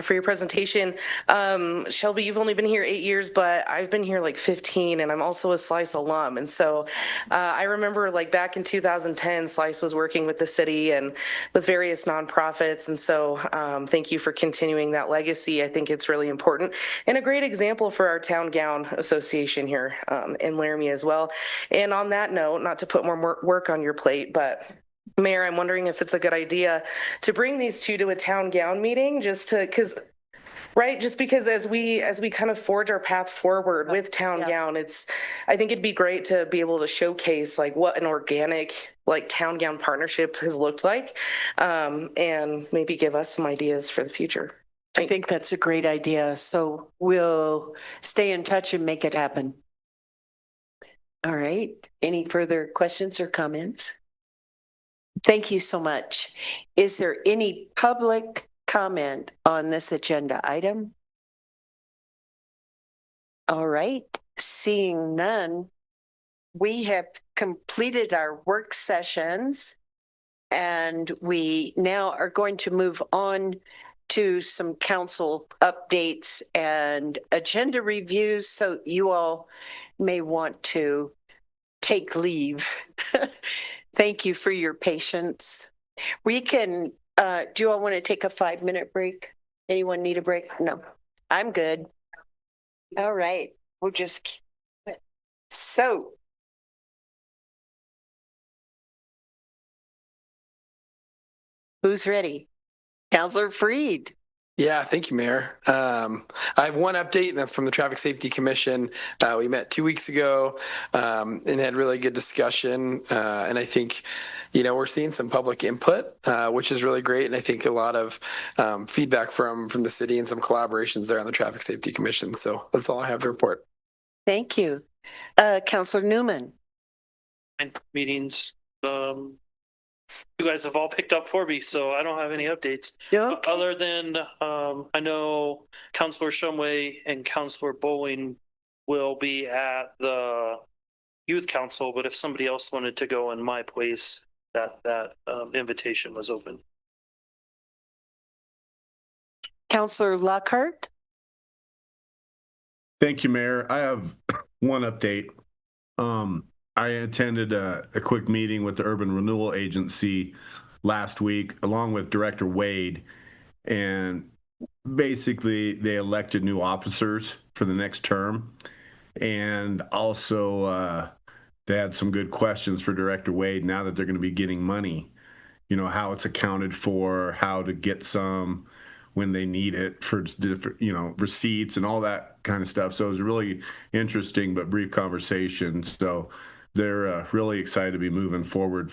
for your presentation. Shelby, you've only been here 8 years, but I've been here like 15, and I'm also a Slice alum. And so I remember like back in 2010, Slice was working with the city and with various nonprofits. And so thank you for continuing that legacy. I think it's really important and a great example for our Town Gown Association here in Laramie as well. And on that note, not to put more work on your plate, but Mayor, I'm wondering if it's a good idea to bring these two to a town gown meeting, just because as we kind of forge our path forward with town gown, I think it'd be great to be able to showcase like what an organic like town gown partnership has looked like, and maybe give us some ideas for the future. I think that's a great idea. So we'll stay in touch and make it happen. All right. Any further questions or comments? Thank you so much. Is there any public comment on this agenda item? All right, seeing none, we have completed our work sessions, and we now are going to move on to some council updates and agenda reviews, so you all may want to take leave. Thank you for your patience. We can, do you all want to take a 5-minute break? Anyone need a break? No, I'm good. All right, we'll just, so. Who's ready? Counselor Freed. Yeah, thank you, Mayor. I have one update, and that's from the Traffic Safety Commission. We met 2 weeks ago and had really good discussion. And I think, we're seeing some public input, which is really great. And I think a lot of feedback from the city and some collaborations there on the Traffic Safety Commission. So that's all I have to report. Thank you. Counselor Newman. Meetings, you guys have all picked up for me, so I don't have any updates. Okay. Other than I know Councilor Shumway and Councilor Bowling will be at the youth council, but if somebody else wanted to go in my place, that invitation was open. Counselor Lockhart. Thank you, Mayor. I have one update. I attended a quick meeting with the Urban Renewal Agency last week, along with Director Wade, and basically they elected new officers for the next term, and also they had some good questions for Director Wade now that they're going to be getting money, how it's accounted for, how to get some when they need it for different, receipts and all that kind of stuff. So it was a really interesting but brief conversation. So they're really excited to be moving forward,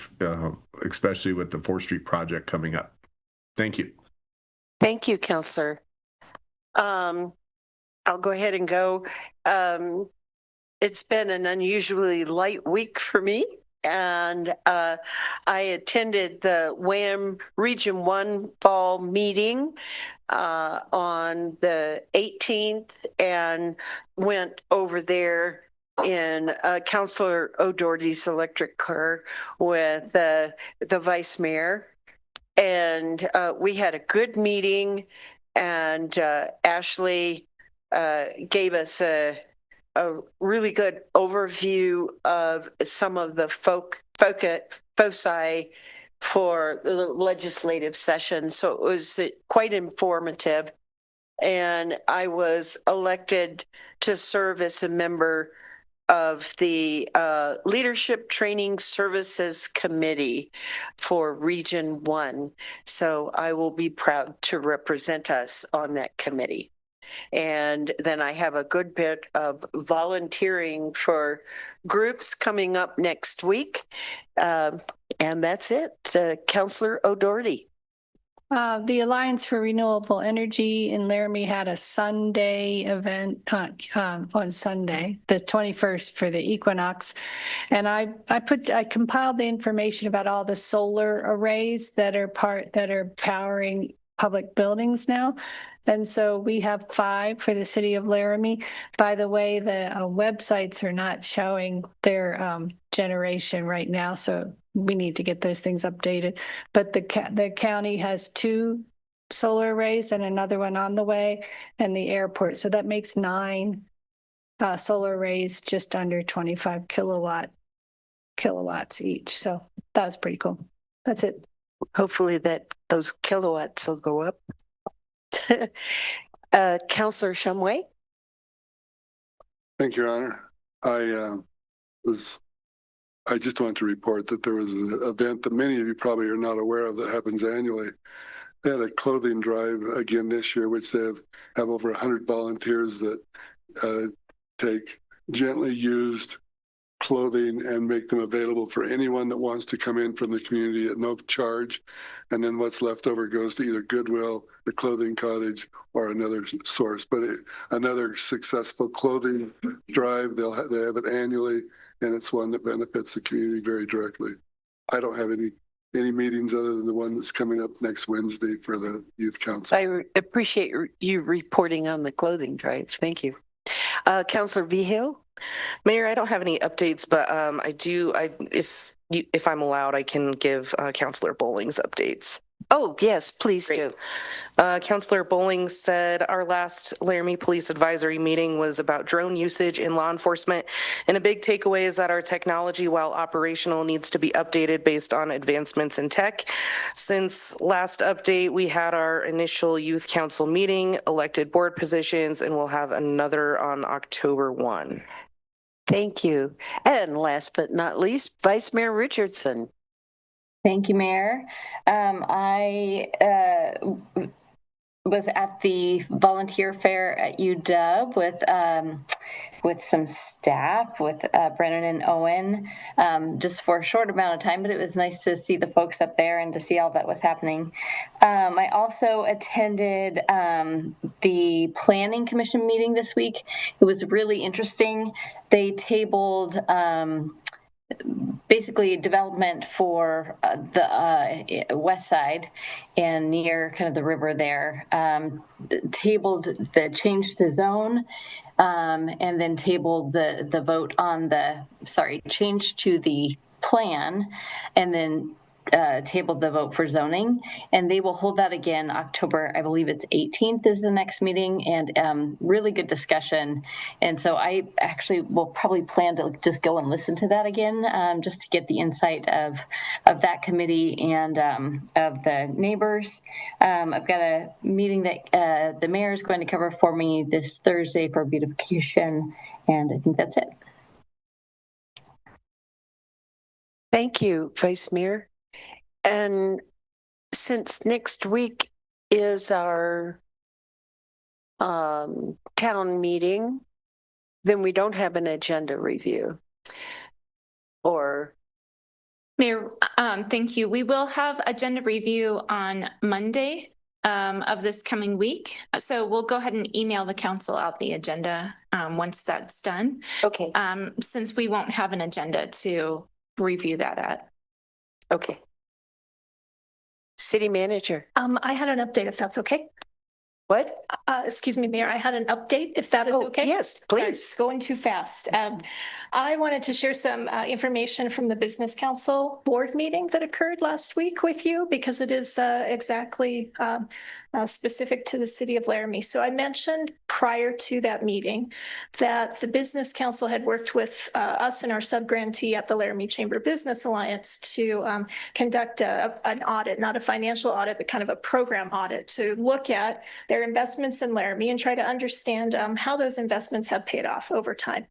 especially with the 4th Street project coming up. Thank you. Thank you, Counselor. I'll go ahead and go. It's been an unusually light week for me. And I attended the WAM Region 1 fall meeting on the 18th and went over there in Councilor O'Doherty's electric car with the Vice Mayor. And we had a good meeting, and Ashley gave us a really good overview of some of the foci for the legislative session. So it was quite informative. And I was elected to serve as a member of the Leadership Training Services Committee for Region 1. So I will be proud to represent us on that committee. And then I have a good bit of volunteering for groups coming up next week. And that's it. Councilor O'Doherty. The Alliance for Renewable Energy in Laramie had a Sunday event on Sunday, the 21st, for the equinox. And I compiled the information about all the solar arrays that are powering public buildings now. And so we have 5 for the city of Laramie. By the way, the websites are not showing their generation right now, so we need to get those things updated. But the county has 2 solar arrays and another one on the way, and the airport. So that makes 9 solar arrays, just under 25 kilowatts each. So that was pretty cool. That's it. Hopefully those kilowatts will go up. Councilor Shumway. Thank you, Your Honor. I just want to report that there was an event that many of you probably are not aware of that happens annually. They had a clothing drive again this year, which they have over 100 volunteers that take gently used clothing and make them available for anyone that wants to come in from the community at no charge. And then what's left over goes to either Goodwill, the Clothing Cottage, or another source. But another successful clothing drive, they have it annually, and it's one that benefits the community very directly. I don't have any meetings other than the one that's coming up next Wednesday for the Youth Council. I appreciate you reporting on the clothing drive. Thank you. Councilor Vigil. Mayor, I don't have any updates, but if I'm allowed, I can give Councilor Bowling's updates. Oh, yes, please do. Councilor Bowling said our last Laramie Police Advisory meeting was about drone usage in law enforcement, and a big takeaway is that our technology, while operational, needs to be updated based on advancements in tech. Since last update, we had our initial youth council meeting, elected board positions, and we'll have another on October 1. Thank you. And last but not least, Vice Mayor Richardson. Thank you, Mayor. I was at the volunteer fair at UW with some staff, with Brennan and Owen, just for a short amount of time, but it was nice to see the folks up there and to see all that was happening. I also attended the Planning Commission meeting this week. It was really interesting. They tabled basically development for the west side and near kind of the river there, tabled the change to zone, and then tabled the vote on change to the plan, and then tabled the vote for zoning, and they will hold that again October, I believe it's 18th is the next meeting, and really good discussion. And so I actually will probably plan to just go and listen to that again, just to get the insight of that committee and of the neighbors. I've got a meeting that the mayor is going to cover for me this Thursday for beautification, and I think that's it. Thank you, Vice Mayor. And since next week is our town meeting, then we don't have an agenda review. Or Mayor, thank you. We will have agenda review on Monday of this coming week. So we'll go ahead and email the council out the agenda once that's done. Okay. Since we won't have an agenda to review that at. Okay. City Manager. I had an update, if that's okay. What? Excuse me, Mayor, I had an update, if that is okay. Yes, please. Sorry, going too fast. I wanted to share some information from the Business Council board meeting that occurred last week with you, because it is exactly specific to the city of Laramie. So I mentioned prior to that meeting that the Business Council had worked with us and our sub-grantee at the Laramie Chamber Business Alliance to conduct an audit, not a financial audit, but kind of a program audit to look at their investments in Laramie and try to understand how those investments have paid off over time.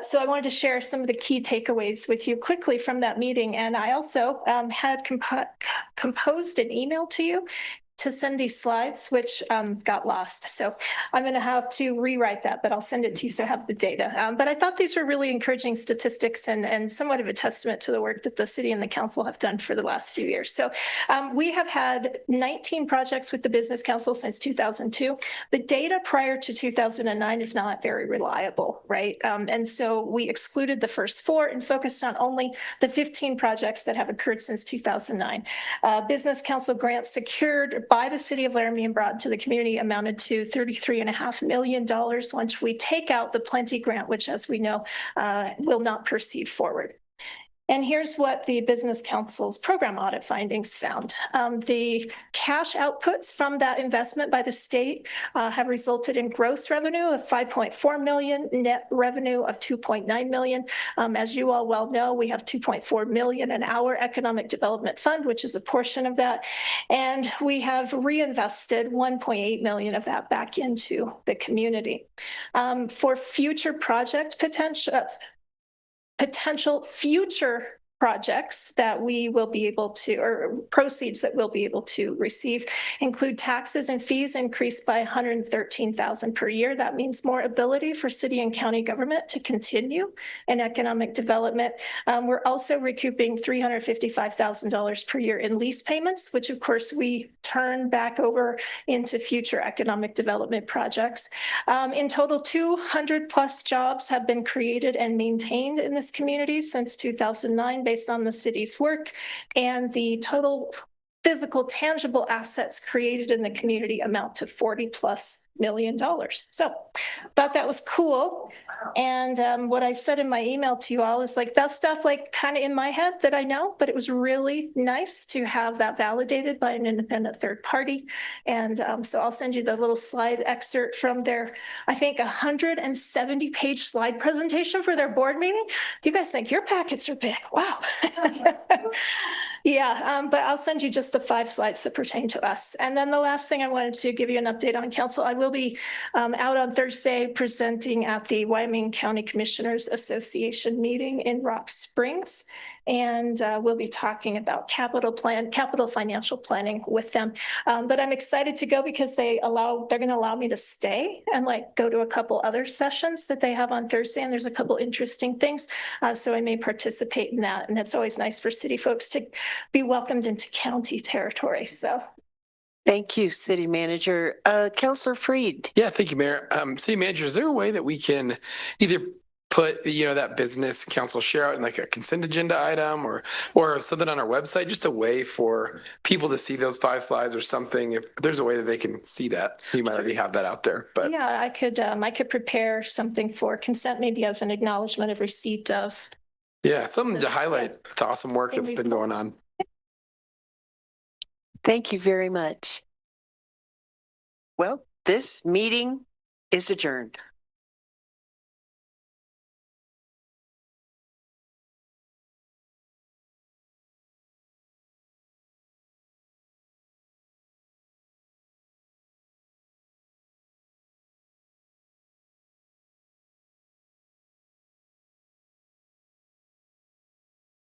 So I wanted to share some of the key takeaways with you quickly from that meeting. And I also had composed an email to you to send these slides, which got lost. So I'm going to have to rewrite that, but I'll send it to you so I have the data. But I thought these were really encouraging statistics and somewhat of a testament to the work that the city and the council have done for the last few years. So we have had 19 projects with the Business Council since 2002. The data prior to 2009 is not very reliable, right? And so we excluded the first 4 and focused on only the 15 projects that have occurred since 2009. Business Council grants secured by the city of Laramie and brought to the community amounted to $33.5 million once we take out the Plenty grant, which, as we know, will not proceed forward. And here's what the Business Council's program audit findings found. The cash outputs from that investment by the state have resulted in gross revenue of $5.4 million, net revenue of $2.9 million. As you all well know, we have $2.4 million in our economic development fund, which is a portion of that. And we have reinvested $1.8 million of that back into the community. For future project potential future projects that we will be able to, or proceeds that we'll be able to receive, include taxes and fees increased by $113,000 per year. That means more ability for city and county government to continue in economic development. We're also recouping $355,000 per year in lease payments, which of course we turn back over into future economic development projects. In total, 200 plus jobs have been created and maintained in this community since 2009 based on the city's work, and the total physical tangible assets created in the community amount to $40+ million. So thought that was cool. And what I said in my email to you all is like, that stuff like kind of in my head that I know, but it was really nice to have that validated by an independent third party. And so I'll send you the little slide excerpt from their, I think 170-page slide presentation for their board meeting. You guys think your packets are big. Wow. Yeah, but I'll send you just the 5 slides that pertain to us. And then the last thing I wanted to give you an update on council. I will be out on Thursday presenting at the Wyoming County Commissioners Association meeting in Rock Springs. And we'll be talking about capital financial planning with them. But I'm excited to go because they're going to allow me to stay and like go to a couple other sessions that they have on Thursday. And there's a couple interesting things. So I may participate in that. And it's always nice for city folks to be welcomed into county territory. So thank you, City Manager. Councilor Freed. Yeah, thank you, Mayor. City Manager, is there a way that we can either put that Business Council share out in like a consent agenda item or something on our website, just a way for people to see those 5 slides or something? If there's a way that they can see that, you might already have that out there. But yeah, I could prepare something for consent, maybe as an acknowledgement of receipt of. Yeah, something to highlight. It's awesome work that's been going on. Thank you very much. Well, this meeting is adjourned.